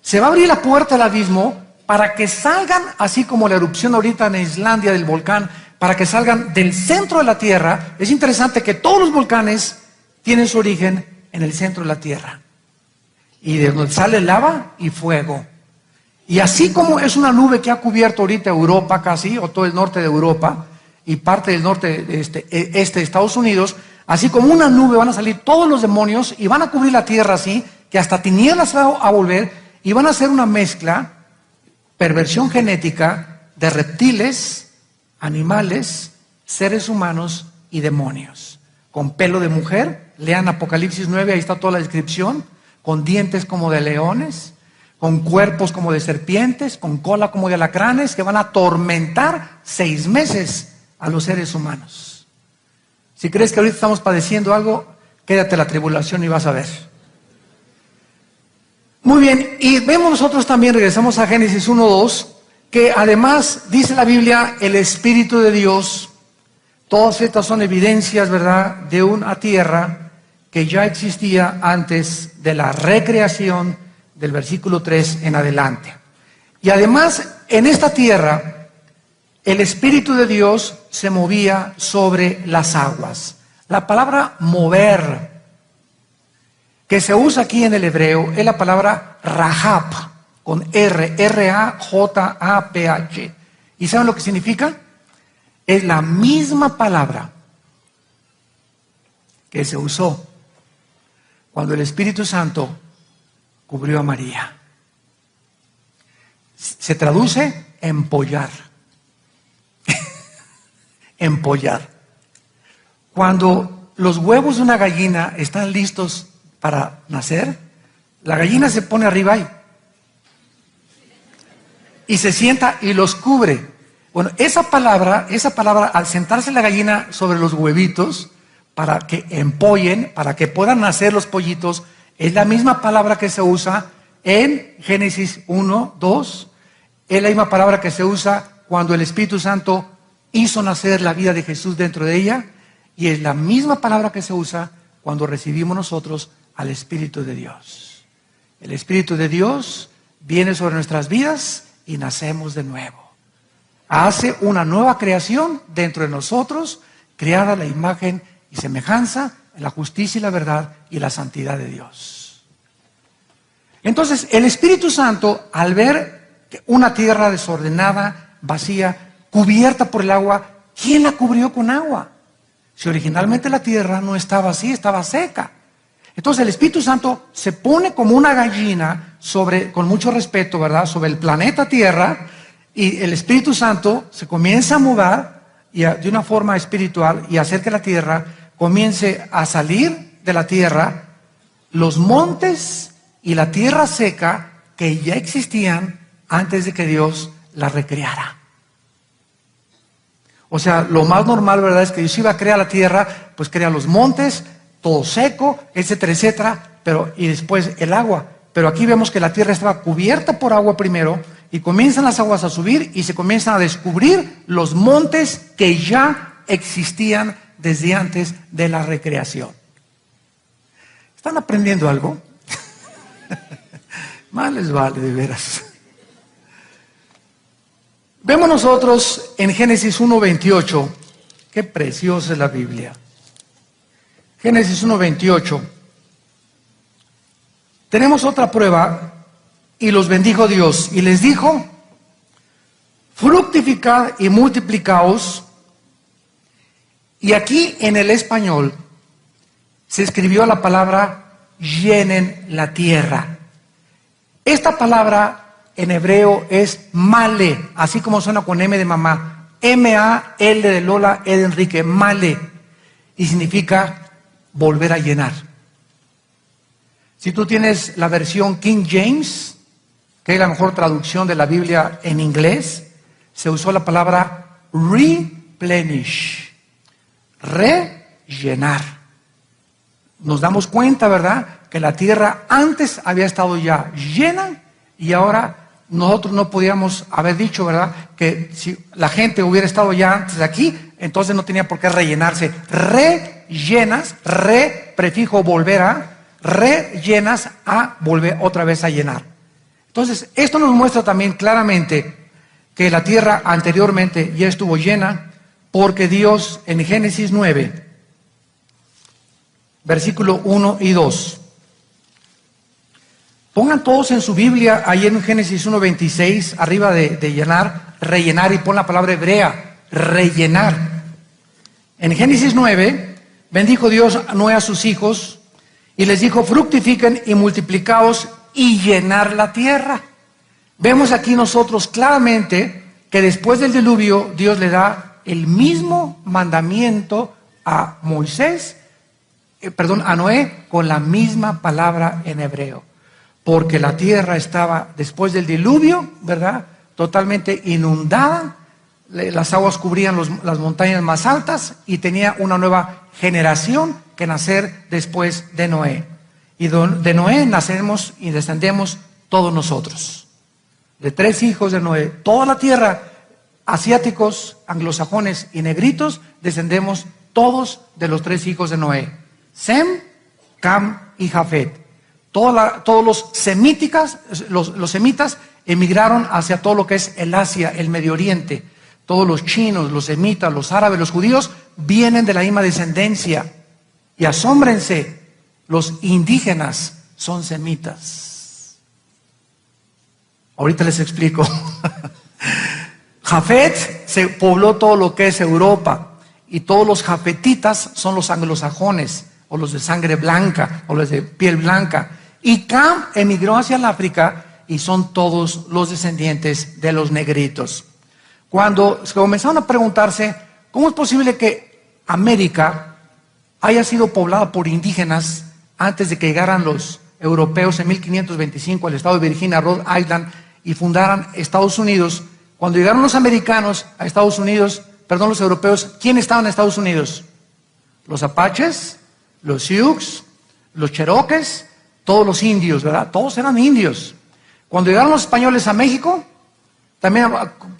se va a abrir la puerta del abismo para que salgan, así como la erupción ahorita en Islandia del volcán, para que salgan del centro de la tierra. Es interesante que todos los volcanes tienen su origen en el centro de la tierra, y de donde sale lava y fuego. Y así como es una nube que ha cubierto ahorita Europa casi, o todo el norte de Europa, y parte del norte de este de Estados Unidos, así como una nube van a salir todos los demonios y van a cubrir la tierra así, que hasta tinieblas se va a volver, y van a hacer una mezcla, perversión genética, de reptiles, animales, seres humanos y demonios. Con pelo de mujer, lean Apocalipsis 9, ahí está toda la descripción, con dientes como de leones, con cuerpos como de serpientes, con cola como de alacranes, que van a atormentar 6 meses a los seres humanos. Si crees que ahorita estamos padeciendo algo, quédate en la tribulación y vas a ver. Muy bien, y vemos nosotros también, regresamos a Génesis 1:2, que además dice la Biblia, el Espíritu de Dios. Todas estas son evidencias, ¿verdad?, de una tierra que ya existía antes de la recreación del versículo 3 en adelante. Y además, en esta tierra, el Espíritu de Dios se movía sobre las aguas. La palabra mover, que se usa aquí en el hebreo, es la palabra rahab, con R, R-A-J-A-P-H. ¿Y saben lo que significa? Es la misma palabra que se usó cuando el Espíritu Santo cubrió a María. Se traduce empollar. Empollar. Cuando los huevos de una gallina están listos para nacer, la gallina se pone arriba y se sienta y los cubre. Bueno, esa palabra, al sentarse la gallina sobre los huevitos para que empollen, para que puedan nacer los pollitos, es la misma palabra que se usa en Génesis 1:2, es la misma palabra que se usa cuando el Espíritu Santo hizo nacer la vida de Jesús dentro de ella, y es la misma palabra que se usa cuando recibimos nosotros al Espíritu de Dios. El Espíritu de Dios viene sobre nuestras vidas y nacemos de nuevo. Hace una nueva creación dentro de nosotros, creada a la imagen y semejanza, en la justicia y la verdad y la santidad de Dios. Entonces, el Espíritu Santo, al ver una tierra desordenada, vacía, cubierta por el agua, ¿quién la cubrió con agua? Si originalmente la tierra no estaba así, estaba seca. Entonces el Espíritu Santo se pone como una gallina con mucho respeto, ¿verdad?, sobre el planeta Tierra, y el Espíritu Santo se comienza a mover de una forma espiritual y hacer que la tierra comience a salir de la tierra los montes y la tierra seca que ya existían antes de que Dios la recreara. O sea, lo más normal, ¿verdad?, es que Dios iba a crear la tierra, pues crea los montes, todo seco, etcétera, etcétera, y después el agua. Pero aquí vemos que la tierra estaba cubierta por agua primero, y comienzan las aguas a subir y se comienzan a descubrir los montes que ya existían desde antes de la recreación. ¿Están aprendiendo algo? Más les vale, de veras. Vemos nosotros en Génesis 1:28, qué preciosa es la Biblia. Génesis 1:28. Tenemos otra prueba. Y los bendijo Dios y les dijo: fructificad y multiplicaos. Y aquí en el español se escribió la palabra llenen la tierra. Esta palabra en hebreo es male, así como suena con M de mamá. M-A-L de Lola, E de Enrique, male. Y significa volver a llenar. Si tú tienes la versión King James, que es la mejor traducción de la Biblia en inglés, se usó la palabra replenish, rellenar. Nos damos cuenta, ¿verdad?, que la tierra antes había estado ya llena y ahora nosotros no podíamos haber dicho, ¿verdad?, que si la gente hubiera estado ya antes de aquí, entonces no tenía por qué rellenarse. Rellenas, prefijo volver a, rellenas a volver otra vez a llenar. Entonces, esto nos muestra también claramente que la tierra anteriormente ya estuvo llena, porque Dios en Génesis 9, versículo 1 y 2. Pongan todos en su Biblia, ahí en Génesis 1:26, arriba de llenar, rellenar, y pon la palabra hebrea, rellenar. En Génesis 9, bendijo Dios a Noé a sus hijos, y les dijo: fructifiquen y multiplicaos y llenar la tierra. Vemos aquí nosotros claramente que después del diluvio Dios le da el mismo mandamiento a a Noé, con la misma palabra en hebreo, porque la tierra estaba después del diluvio, ¿verdad?, totalmente inundada, las aguas cubrían las montañas más altas y tenía una nueva generación que nacer después de Noé. Y de Noé nacemos y descendemos todos nosotros. De 3 hijos de Noé, toda la tierra, asiáticos, anglosajones y negritos, descendemos todos de los 3 hijos de Noé: Sem, Cam y Jafet. Todos los semitas emigraron hacia todo lo que es el Asia, el Medio Oriente. Todos los chinos, los semitas, los árabes, los judíos vienen de la misma descendencia. Y asómbrense, los indígenas son semitas. Ahorita les explico. Jafet se pobló todo lo que es Europa, y todos los jafetitas son los anglosajones, o los de sangre blanca, o los de piel blanca. Y Cam emigró hacia el África, y son todos los descendientes de los negritos. Cuando comenzaron a preguntarse, ¿cómo es posible que América haya sido poblada por indígenas antes de que llegaran los europeos en 1525 al estado de Virginia, Rhode Island, y fundaran Estados Unidos? Cuando llegaron los americanos a Estados Unidos, los europeos, ¿quién estaba en Estados Unidos? Los apaches, los sioux, los cherokees, todos los indios, ¿verdad? Todos eran indios. Cuando llegaron los españoles a México, también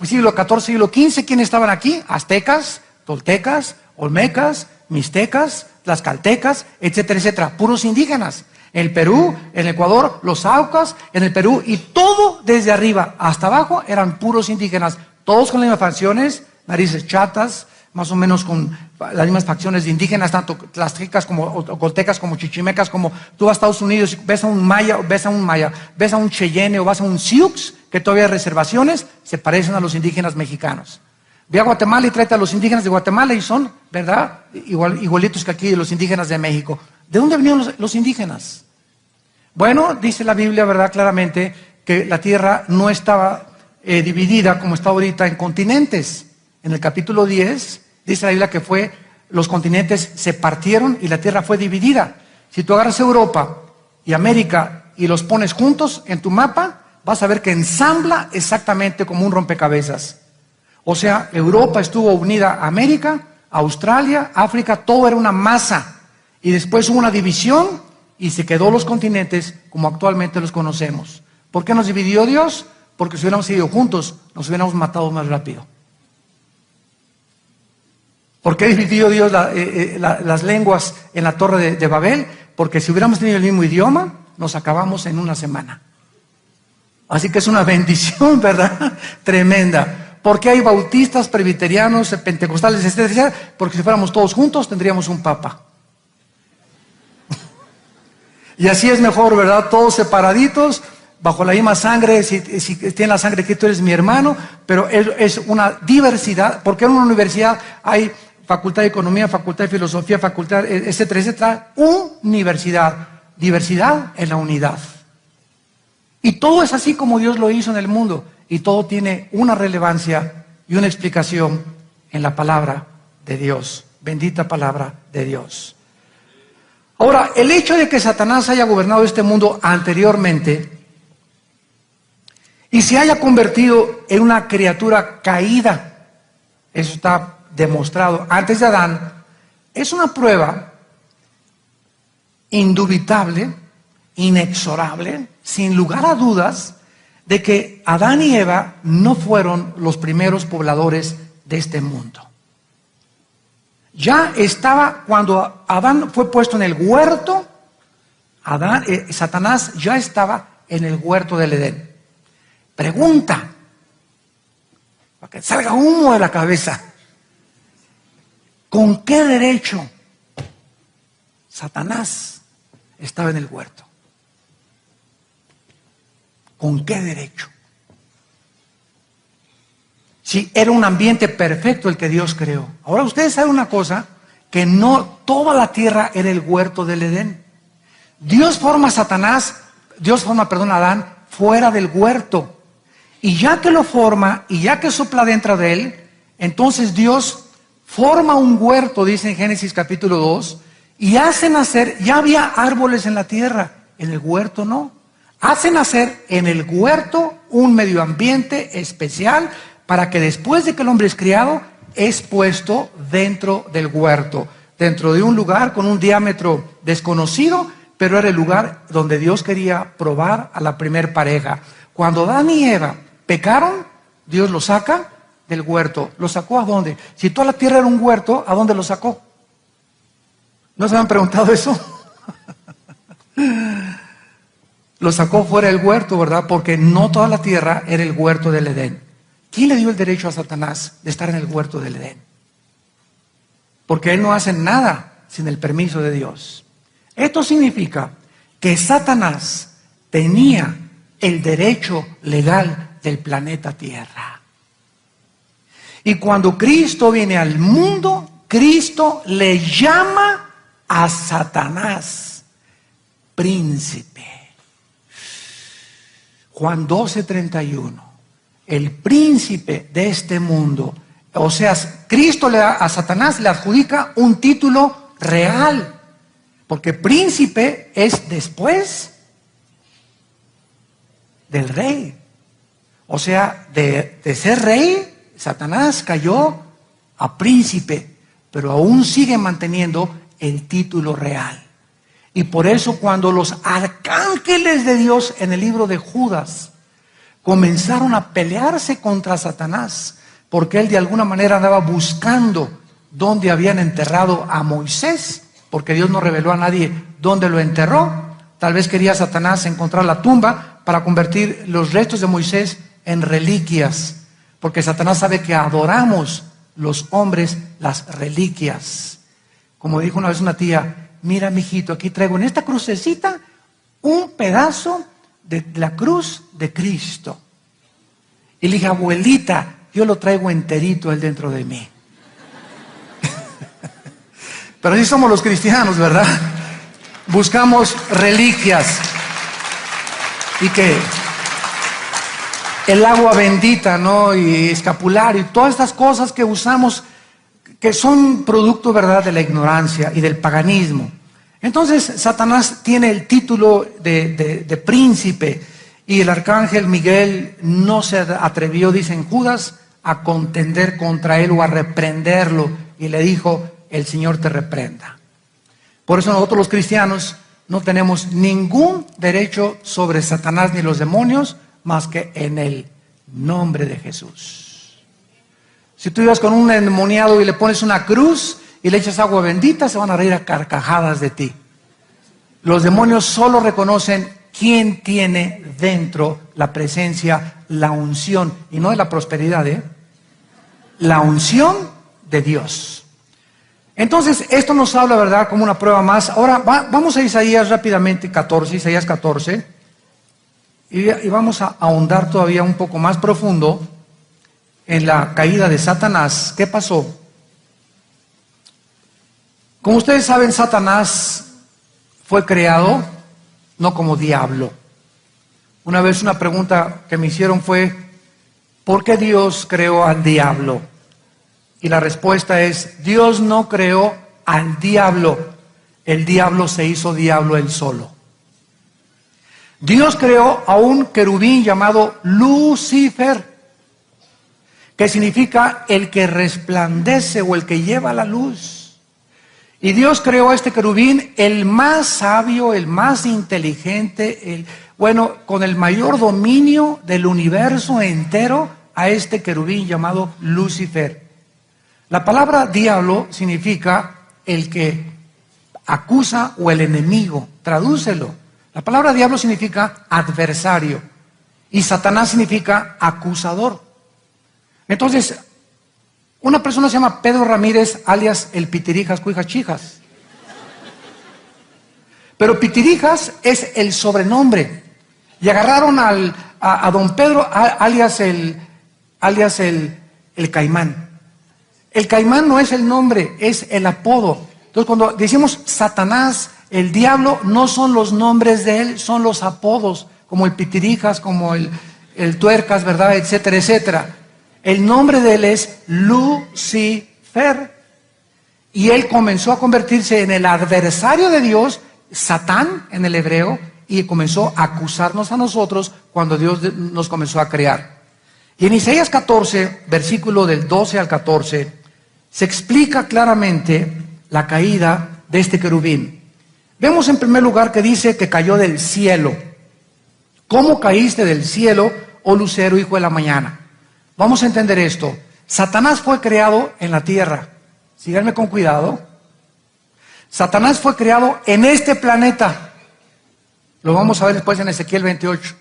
siglo XIV, siglo XV, ¿quiénes estaban aquí? Aztecas, toltecas, olmecas, mixtecas, tlaxcaltecas, etcétera, etcétera, puros indígenas. En el Perú, en el Ecuador, los Aucas, en el Perú, y todo desde arriba hasta abajo eran puros indígenas, todos con las mismas facciones, narices chatas, más o menos con las mismas facciones de indígenas, tanto tlaztecas como ocoltecas, como chichimecas, como tú vas a Estados Unidos y ves a un maya, ves a un cheyenne o vas a un sioux, que todavía hay reservaciones, se parecen a los indígenas mexicanos. Ve a Guatemala y tráete a los indígenas de Guatemala y son, ¿verdad?, igualitos que aquí los indígenas de México. ¿De dónde venían los indígenas? Bueno, dice la Biblia, ¿verdad?, claramente que la tierra no estaba dividida como está ahorita en continentes. En el capítulo 10 dice la Biblia que los continentes se partieron y la tierra fue dividida. Si tú agarras Europa y América y los pones juntos en tu mapa, vas a ver que ensambla exactamente como un rompecabezas. O sea, Europa estuvo unida a América, Australia, África, todo era una masa. Y después hubo una división y se quedó los continentes como actualmente los conocemos. ¿Por qué nos dividió Dios? Porque si hubiéramos ido juntos, nos hubiéramos matado más rápido. ¿Por qué dividió Dios las lenguas en la Torre de Babel? Porque si hubiéramos tenido el mismo idioma, nos acabamos en una semana. Así que es una bendición, ¿verdad? Tremenda. ¿Por qué hay bautistas, presbiterianos, pentecostales, etcétera? Porque si fuéramos todos juntos, tendríamos un papa. Y así es mejor, ¿verdad? Todos separaditos, bajo la misma sangre. Si tiene la sangre que tú eres mi hermano, pero es una diversidad. Porque en una universidad hay facultad de economía, facultad de filosofía, facultad, etcétera, etcétera. Universidad, diversidad en la unidad. Y todo es así como Dios lo hizo en el mundo. Y todo tiene una relevancia y una explicación en la palabra de Dios. Bendita palabra de Dios. Ahora, el hecho de que Satanás haya gobernado este mundo anteriormente y se haya convertido en una criatura caída, eso está demostrado antes de Adán, es una prueba indubitable, inexorable, sin lugar a dudas, de que Adán y Eva no fueron los primeros pobladores de este mundo. Ya estaba, cuando Adán fue puesto en el huerto, Satanás ya estaba en el huerto del Edén. Pregunta, para que salga humo de la cabeza, ¿con qué derecho Satanás estaba en el huerto? ¿Con qué derecho? Si era un ambiente perfecto el que Dios creó. Ahora ustedes saben una cosa, que no toda la tierra era el huerto del Edén. Dios forma a Adán fuera del huerto. Y ya que lo forma, y ya que sopla dentro de él, entonces Dios forma un huerto, dice en Génesis capítulo 2, y hace nacer, ya había árboles en la tierra, en el huerto no. Hace nacer en el huerto un medio ambiente especial para que después de que el hombre es criado, es puesto dentro del huerto, dentro de un lugar con un diámetro desconocido, pero era el lugar donde Dios quería probar a la primer pareja. Cuando Adán y Eva pecaron, Dios los saca del huerto. ¿Los sacó a dónde? Si toda la tierra era un huerto, ¿a dónde los sacó? ¿No se han preguntado eso? Lo sacó fuera del huerto, ¿verdad? Porque no toda la tierra era el huerto del Edén. ¿Quién le dio el derecho a Satanás de estar en el huerto del Edén? Porque él no hace nada sin el permiso de Dios. Esto significa que Satanás tenía el derecho legal del planeta Tierra. Y cuando Cristo viene al mundo, Cristo le llama a Satanás príncipe. Juan 12:31, el príncipe de este mundo, o sea, Cristo a Satanás le adjudica un título real, porque príncipe es después del rey. O sea, de ser rey, Satanás cayó a príncipe, pero aún sigue manteniendo el título real. Y por eso cuando los arcángeles de Dios en el libro de Judas comenzaron a pelearse contra Satanás, porque él de alguna manera andaba buscando dónde habían enterrado a Moisés, porque Dios no reveló a nadie dónde lo enterró, Tal vez quería Satanás encontrar la tumba para convertir los restos de Moisés en reliquias, porque Satanás sabe que adoramos los hombres las reliquias. Como dijo una vez una tía, mira mijito, aquí traigo en esta crucecita un pedazo de la cruz de Cristo. Y le dije, abuelita, yo lo traigo enterito él dentro de mí. Pero así somos los cristianos, ¿verdad? Buscamos reliquias. Y que el agua bendita, ¿no? Y escapulario, y todas estas cosas que usamos, que son producto, ¿verdad?, de la ignorancia y del paganismo. Entonces, Satanás tiene el título de príncipe, y el arcángel Miguel no se atrevió, dicen Judas, a contender contra él o a reprenderlo, y le dijo, el Señor te reprenda. Por eso nosotros los cristianos no tenemos ningún derecho sobre Satanás ni los demonios, más que en el nombre de Jesús. Si tú ibas con un endemoniado y le pones una cruz y le echas agua bendita, se van a reír a carcajadas de ti. Los demonios solo reconocen quién tiene dentro la presencia, la unción, y no de la prosperidad, la unción de Dios. Entonces, esto nos habla, ¿verdad?, como una prueba más. Ahora, vamos a Isaías rápidamente, Isaías 14, y vamos a ahondar todavía un poco más profundo en la caída de Satanás. ¿Qué pasó? Como ustedes saben, Satanás fue creado no como diablo. Una vez una pregunta que me hicieron fue, ¿por qué Dios creó al diablo? Y la respuesta es, Dios no creó al diablo, el diablo se hizo diablo él solo. Dios creó a un querubín llamado Lucifer, que significa el que resplandece o el que lleva la luz. Y Dios creó a este querubín, el más sabio, el más inteligente, con el mayor dominio del universo entero, a este querubín llamado Lucifer. La palabra diablo significa el que acusa o el enemigo. Tradúcelo. La palabra diablo significa adversario y Satanás significa acusador. Entonces, una persona se llama Pedro Ramírez, alias el Pitirijas Cuijachijas. Pero Pitirijas es el sobrenombre. Y agarraron a don Pedro, alias el Caimán. El Caimán no es el nombre, es el apodo. Entonces, cuando decimos Satanás, el diablo, no son los nombres de él, son los apodos, como el Pitirijas, como el Tuercas, ¿verdad?, etcétera, etcétera. El nombre de él es Lucifer. Y él comenzó a convertirse en el adversario de Dios, Satán en el hebreo, y comenzó a acusarnos a nosotros cuando Dios nos comenzó a crear. Y en Isaías 14, versículo del 12 al 14, se explica claramente la caída de este querubín. Vemos en primer lugar que dice que cayó del cielo. ¿Cómo caíste del cielo, oh lucero, hijo de la mañana? Vamos a entender esto. Satanás fue creado en la tierra. Síganme con cuidado. Satanás fue creado en este planeta. Lo vamos a ver después en Ezequiel 28.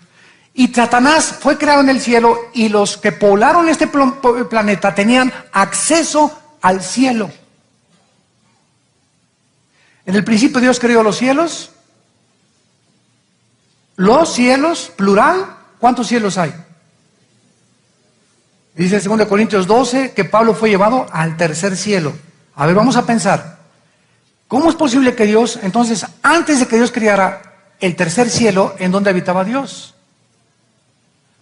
Y Satanás fue creado en el cielo y los que poblaron este planeta tenían acceso al cielo. En el principio Dios creó los cielos. Los cielos, plural, ¿cuántos cielos hay? Dice en 2 Corintios 12 que Pablo fue llevado al tercer cielo. A ver, vamos a pensar. ¿Cómo es posible que Dios, entonces, antes de que Dios creara el tercer cielo, en donde habitaba Dios?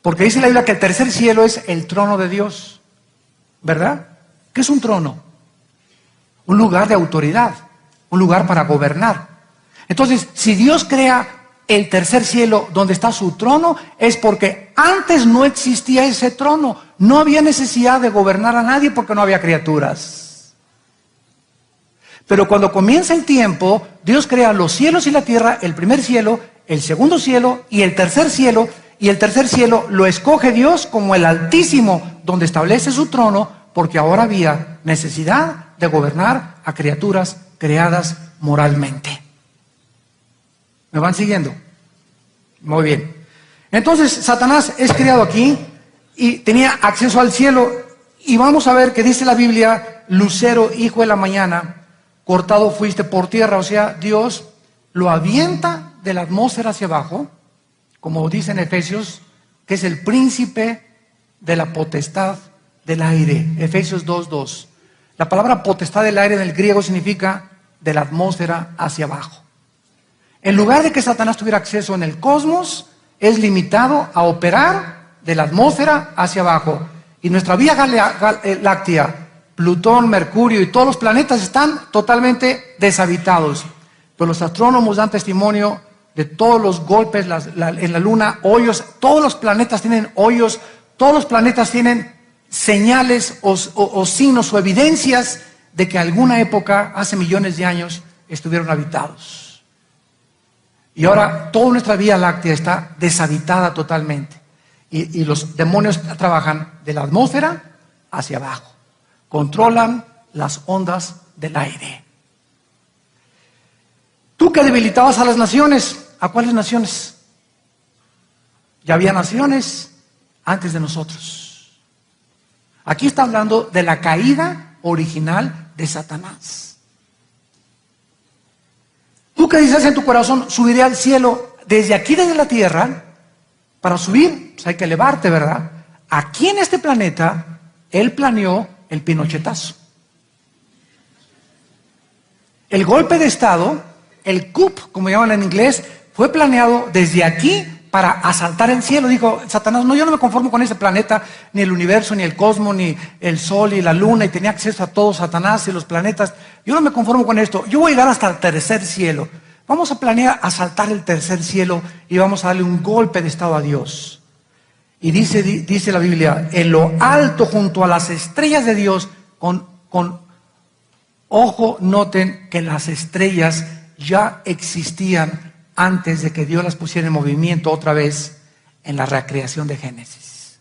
Porque dice la Biblia que el tercer cielo es el trono de Dios, ¿verdad? ¿Qué es un trono? Un lugar de autoridad, un lugar para gobernar. Entonces, si Dios crea el tercer cielo donde está su trono, es porque antes no existía ese trono. No había necesidad de gobernar a nadie porque no había criaturas. Pero cuando comienza el tiempo, Dios crea los cielos y la tierra, el primer cielo, el segundo cielo y el tercer cielo. Y el tercer cielo lo escoge Dios como el Altísimo, donde establece su trono, porque ahora había necesidad de gobernar a criaturas creadas moralmente. ¿Me van siguiendo? Muy bien. Entonces, Satanás es criado aquí y tenía acceso al cielo. Y vamos a ver que dice la Biblia, lucero, hijo de la mañana, cortado fuiste por tierra. O sea, Dios lo avienta de la atmósfera hacia abajo, como dice en Efesios, que es el príncipe de la potestad del aire. Efesios 2:2. La palabra potestad del aire en el griego significa de la atmósfera hacia abajo. En lugar de que Satanás tuviera acceso en el cosmos, es limitado a operar de la atmósfera hacia abajo. Y nuestra Vía Láctea, Plutón, Mercurio y todos los planetas están totalmente deshabitados. Pero los astrónomos dan testimonio de todos los golpes en la Luna, hoyos. Todos los planetas tienen hoyos, todos los planetas tienen señales o signos o evidencias de que alguna época, hace millones de años, estuvieron habitados. Y ahora toda nuestra Vía Láctea está deshabitada totalmente. Y los demonios trabajan de la atmósfera hacia abajo. Controlan las ondas del aire. Tú que debilitabas a las naciones, ¿a cuáles naciones? Ya había naciones antes de nosotros. Aquí está hablando de la caída original de Satanás. Tú que dices en tu corazón, subiré al cielo desde aquí, desde la tierra. Para subir, pues hay que elevarte, ¿verdad? Aquí en este planeta, él planeó el pinochetazo. El golpe de estado, el coup, como llaman en inglés, fue planeado desde aquí para asaltar el cielo. Dijo Satanás, no, yo no me conformo con ese planeta, ni el universo, ni el cosmos, ni el sol y la luna, y tenía acceso a todo Satanás y los planetas. Yo no me conformo con esto, yo voy a llegar hasta el tercer cielo. Vamos a planear asaltar el tercer cielo y vamos a darle un golpe de estado a Dios. Y dice la Biblia, en lo alto junto a las estrellas de Dios, con ojo, noten que las estrellas ya existían antes de que Dios las pusiera en movimiento otra vez en la recreación de Génesis.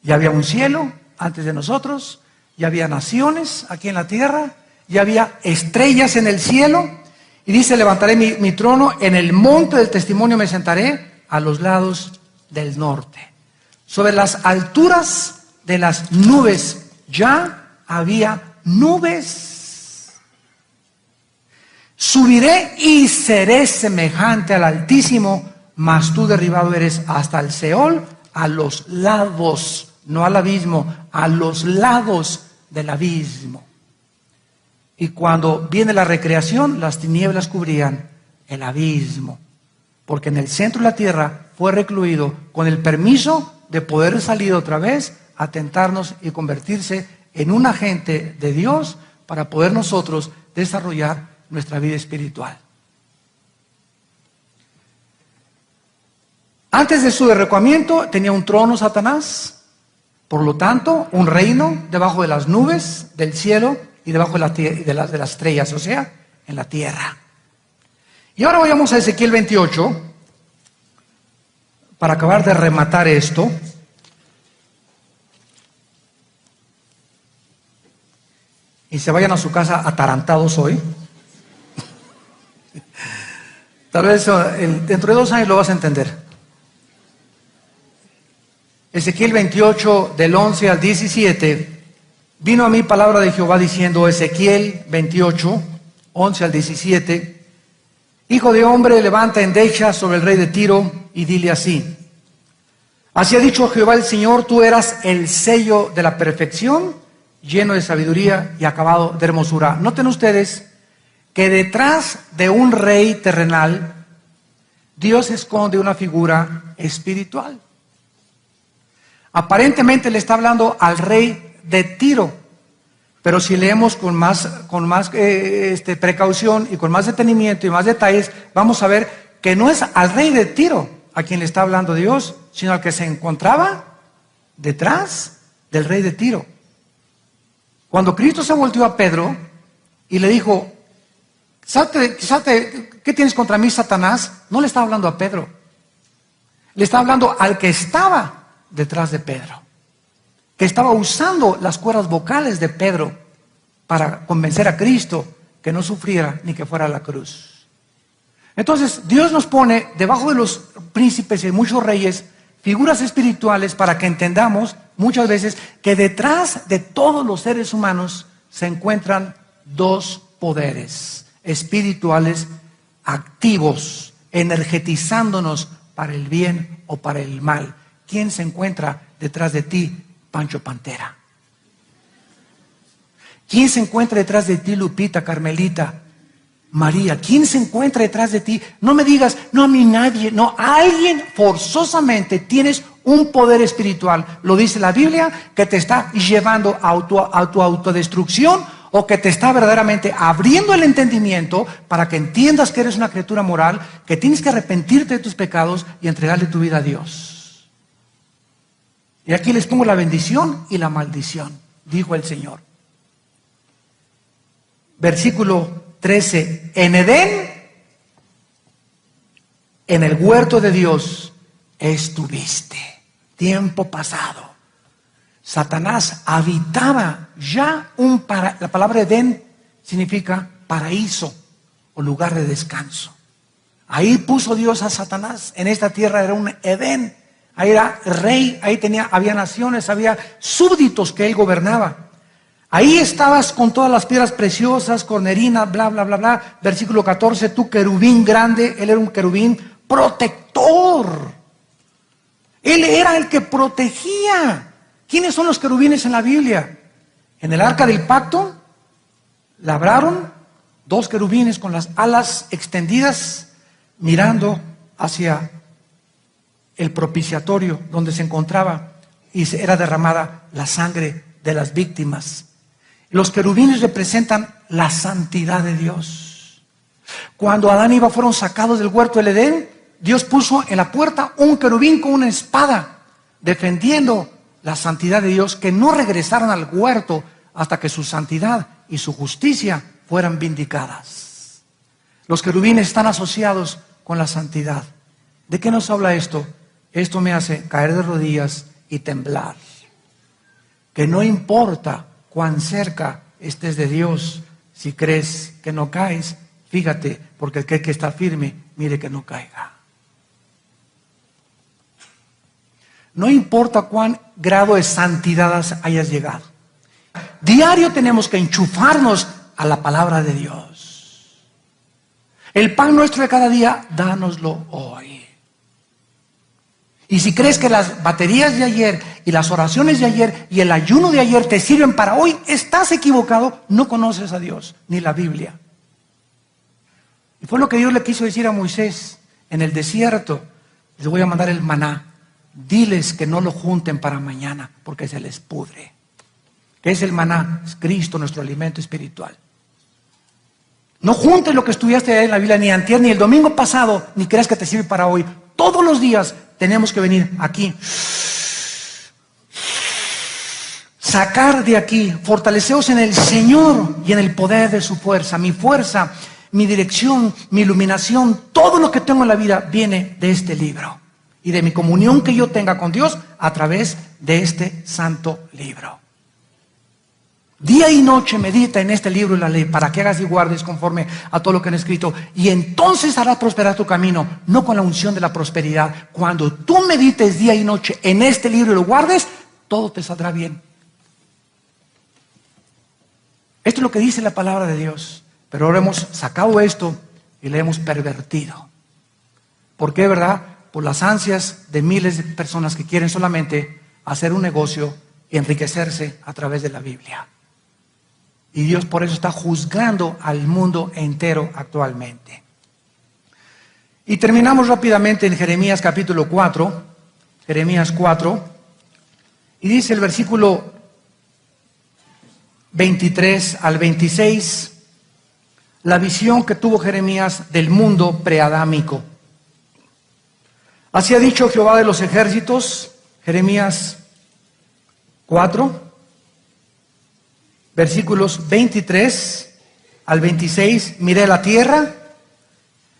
Ya había un cielo antes de nosotros, ya había naciones aquí en la tierra, ya había estrellas en el cielo. Y dice, levantaré mi trono, en el monte del testimonio me sentaré a los lados del norte. Sobre las alturas de las nubes ya había nubes. Subiré y seré semejante al Altísimo, mas tú derribado eres hasta el Seol, a los lados, no al abismo, a los lados del abismo. Y cuando viene la recreación, las tinieblas cubrían el abismo, porque en el centro de la tierra fue recluido con el permiso de poder salir otra vez a tentarnos y convertirse en un agente de Dios para poder nosotros desarrollar nuestra vida espiritual. Antes de su derrocamiento tenía un trono Satanás, por lo tanto un reino debajo de las nubes del cielo y debajo de las estrellas, o sea, en la tierra. Y ahora vayamos a Ezequiel 28, para acabar de rematar esto. Y se vayan a su casa atarantados hoy. Tal vez dentro de 2 años lo vas a entender. Ezequiel 28, del 11 al 17. Vino a mí palabra de Jehová diciendo, Ezequiel 28, 11 al 17, hijo de hombre, levanta endecha sobre el rey de Tiro y dile así, así ha dicho Jehová el Señor, tú eras el sello de la perfección, lleno de sabiduría y acabado de hermosura. Noten ustedes que detrás de un rey terrenal, Dios esconde una figura espiritual. Aparentemente le está hablando al rey de Tiro, pero si leemos con más precaución y con más detenimiento y más detalles, vamos a ver que no es al rey de Tiro a quien le está hablando Dios, sino al que se encontraba detrás del rey de Tiro. Cuando Cristo se volteó a Pedro y le dijo, salte, ¿qué tienes contra mí, Satanás? No le estaba hablando a Pedro, le estaba hablando al que estaba detrás de Pedro, que estaba usando las cuerdas vocales de Pedro para convencer a Cristo que no sufriera ni que fuera a la cruz. Entonces, Dios nos pone debajo de los príncipes y muchos reyes figuras espirituales para que entendamos muchas veces que detrás de todos los seres humanos se encuentran dos poderes espirituales activos, energetizándonos para el bien o para el mal. ¿Quién se encuentra detrás de ti, Pancho Pantera? ¿Quién se encuentra detrás de ti, Lupita, Carmelita, María? ¿Quién se encuentra detrás de ti? No me digas, no, a mí nadie, no, alguien forzosamente. Tienes un poder espiritual, lo dice la Biblia, que te está llevando a tu autodestrucción, o que te está verdaderamente abriendo el entendimiento para que entiendas que eres una criatura moral, que tienes que arrepentirte de tus pecados y entregarle tu vida a Dios. Y aquí les pongo la bendición y la maldición, dijo el Señor. Versículo 13, en Edén, en el huerto de Dios, estuviste, tiempo pasado. Satanás habitaba ya la palabra Edén significa paraíso o lugar de descanso. Ahí puso Dios a Satanás, en esta tierra era un Edén, ahí era rey, ahí había naciones, había súbditos que él gobernaba. Ahí estabas con todas las piedras preciosas, cornerinas, bla, bla, bla, bla. Versículo 14, tú querubín grande, él era un querubín protector. Él era el que protegía. ¿Quiénes son los querubines en la Biblia? En el arca del pacto, labraron dos querubines con las alas extendidas, mirando hacia el propiciatorio donde se encontraba y era derramada la sangre de las víctimas. Los querubines representan la santidad de Dios. Cuando Adán y Eva fueron sacados del huerto del Edén, Dios puso en la puerta un querubín con una espada, defendiendo la santidad de Dios, que no regresaron al huerto hasta que su santidad y su justicia fueran vindicadas. Los querubines están asociados con la santidad. ¿De qué nos habla esto? Esto me hace caer de rodillas y temblar. Que no importa cuán cerca estés de Dios, si crees que no caes, fíjate, porque el que está firme, mire que no caiga. No importa cuán grado de santidad hayas llegado. Diario tenemos que enchufarnos a la palabra de Dios. El pan nuestro de cada día, dánoslo hoy. Y si crees que las baterías de ayer y las oraciones de ayer y el ayuno de ayer te sirven para hoy, estás equivocado, no conoces a Dios ni la Biblia. Y fue lo que Dios le quiso decir a Moisés en el desierto. Les voy a mandar el maná. Diles que no lo junten para mañana porque se les pudre. ¿Qué es el maná? Es Cristo, nuestro alimento espiritual. No juntes lo que estudiaste en la Biblia ni antier ni el domingo pasado, ni creas que te sirve para hoy. Todos los días tenemos que venir aquí, sacar de aquí, fortaleceos en el Señor y en el poder de su fuerza. Mi fuerza, mi dirección, mi iluminación, todo lo que tengo en la vida viene de este libro y de mi comunión que yo tenga con Dios a través de este santo libro. Día y noche medita en este libro y la ley para que hagas y guardes conforme a todo lo que han escrito, y entonces harás prosperar tu camino, no con la unción de la prosperidad. Cuando tú medites día y noche en este libro y lo guardes, todo te saldrá bien. Esto es lo que dice la palabra de Dios, pero ahora hemos sacado esto y le hemos pervertido. ¿Por qué, verdad? Por las ansias de miles de personas que quieren solamente hacer un negocio y enriquecerse a través de la Biblia. Y Dios por eso está juzgando al mundo entero actualmente. Y terminamos rápidamente en Jeremías capítulo 4. Jeremías 4. Y dice el versículo 23 al 26, la visión que tuvo Jeremías del mundo preadámico. Así ha dicho Jehová de los ejércitos, Jeremías 4. Versículos 23 al 26, miré la tierra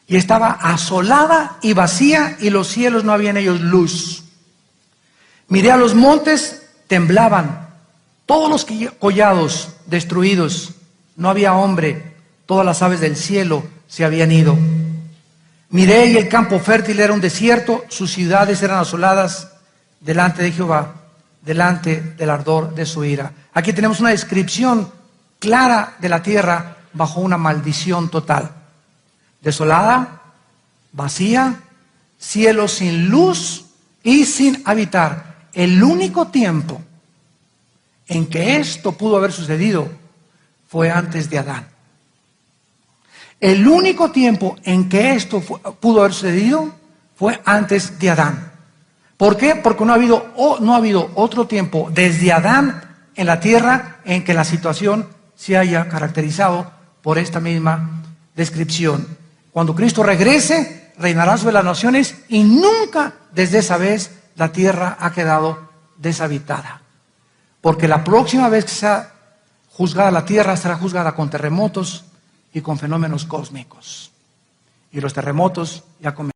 y estaba asolada y vacía y los cielos no había en ellos luz. Miré a los montes, temblaban, todos los collados destruidos, no había hombre, todas las aves del cielo se habían ido. Miré y el campo fértil era un desierto, sus ciudades eran asoladas delante de Jehová, delante del ardor de su ira. Aquí tenemos una descripción clara de la tierra bajo una maldición total. Desolada, vacía, cielo sin luz y sin habitar. El único tiempo en que esto pudo haber sucedido fue antes de Adán. El único tiempo en que esto pudo haber sucedido fue antes de Adán. ¿Por qué? Porque no ha habido otro tiempo desde Adán en la tierra en que la situación se haya caracterizado por esta misma descripción. Cuando Cristo regrese, reinará sobre las naciones y nunca desde esa vez la tierra ha quedado deshabitada. Porque la próxima vez que sea juzgada la tierra será juzgada con terremotos y con fenómenos cósmicos. Y los terremotos ya comenzaron.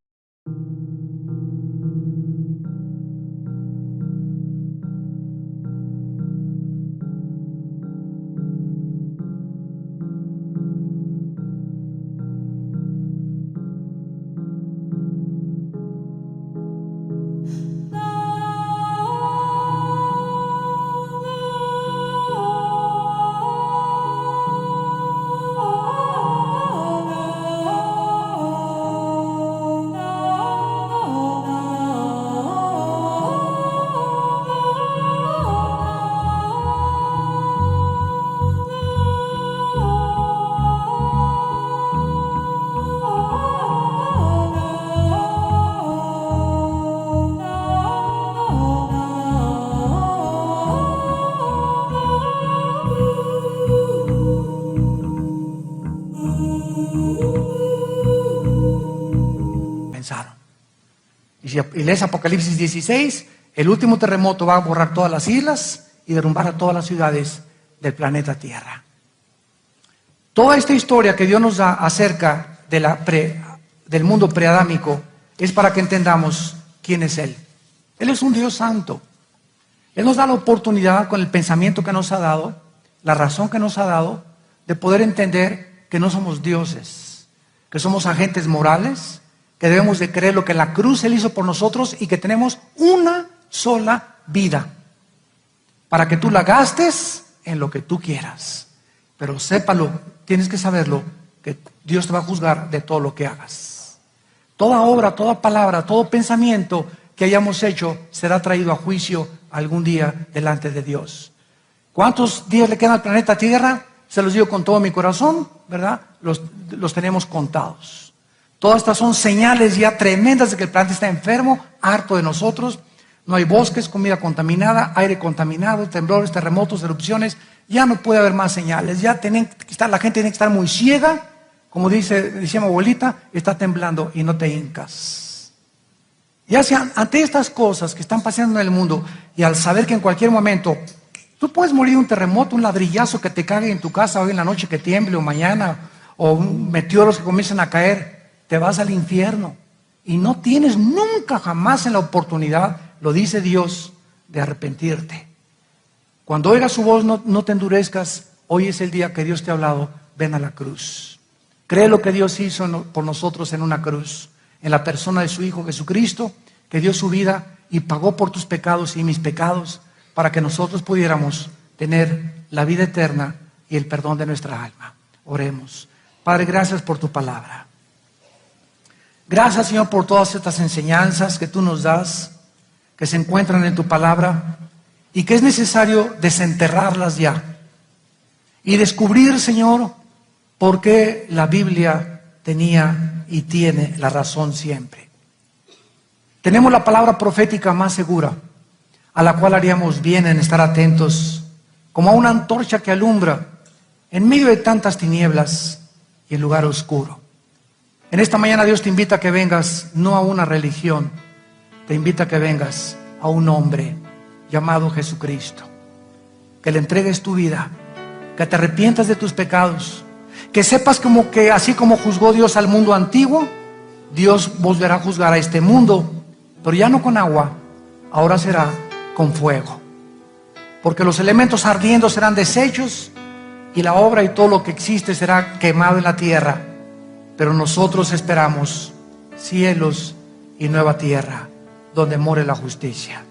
Y lees Apocalipsis 16, el último terremoto va a borrar todas las islas y derrumbar a todas las ciudades del planeta Tierra. Toda esta historia que Dios nos da acerca de del mundo preadámico es para que entendamos quién es Él. Él es un Dios santo. Él nos da la oportunidad con el pensamiento que nos ha dado, la razón que nos ha dado, de poder entender que no somos dioses, que somos agentes morales, que debemos de creer lo que la cruz Él hizo por nosotros y que tenemos una sola vida para que tú la gastes en lo que tú quieras. Pero sépalo, tienes que saberlo, que Dios te va a juzgar de todo lo que hagas. Toda obra, toda palabra, todo pensamiento que hayamos hecho será traído a juicio algún día delante de Dios. ¿Cuántos días le quedan al planeta Tierra? Se los digo con todo mi corazón, ¿verdad? Los tenemos contados. Todas estas son señales ya tremendas de que el planeta está enfermo, harto de nosotros. No hay bosques, comida contaminada, aire contaminado, temblores, terremotos, erupciones. Ya no puede haber más señales. Ya la gente tiene que estar muy ciega. Como decía mi abuelita, está temblando y no te hincas. Ya sea ante estas cosas que están pasando en el mundo y al saber que en cualquier momento tú puedes morir de un terremoto, un ladrillazo que te cague en tu casa hoy en la noche que tiemble o mañana, o meteoros que comiencen a caer. Te vas al infierno y no tienes nunca jamás en la oportunidad, lo dice Dios, de arrepentirte. Cuando oigas su voz no te endurezcas. Hoy es el día que Dios te ha hablado. Ven a la cruz. Cree lo que Dios hizo por nosotros en una cruz, en la persona de su Hijo Jesucristo, que dio su vida y pagó por tus pecados y mis pecados para que nosotros pudiéramos tener la vida eterna y el perdón de nuestra alma. Oremos. Padre, gracias por tu palabra. Gracias, Señor, por todas estas enseñanzas que tú nos das, que se encuentran en tu palabra y que es necesario desenterrarlas ya y descubrir, Señor, por qué la Biblia tenía y tiene la razón siempre. Tenemos la palabra profética más segura, a la cual haríamos bien en estar atentos, como a una antorcha que alumbra en medio de tantas tinieblas y en lugar oscuro. En esta mañana Dios te invita a que vengas no a una religión, te invita a que vengas a un hombre llamado Jesucristo, que le entregues tu vida, que te arrepientas de tus pecados, que sepas como que así como juzgó Dios al mundo antiguo, Dios volverá a juzgar a este mundo, pero ya no con agua, ahora será con fuego, porque los elementos ardiendo serán deshechos y la obra y todo lo que existe será quemado en la tierra. Pero nosotros esperamos cielos y nueva tierra, donde more la justicia.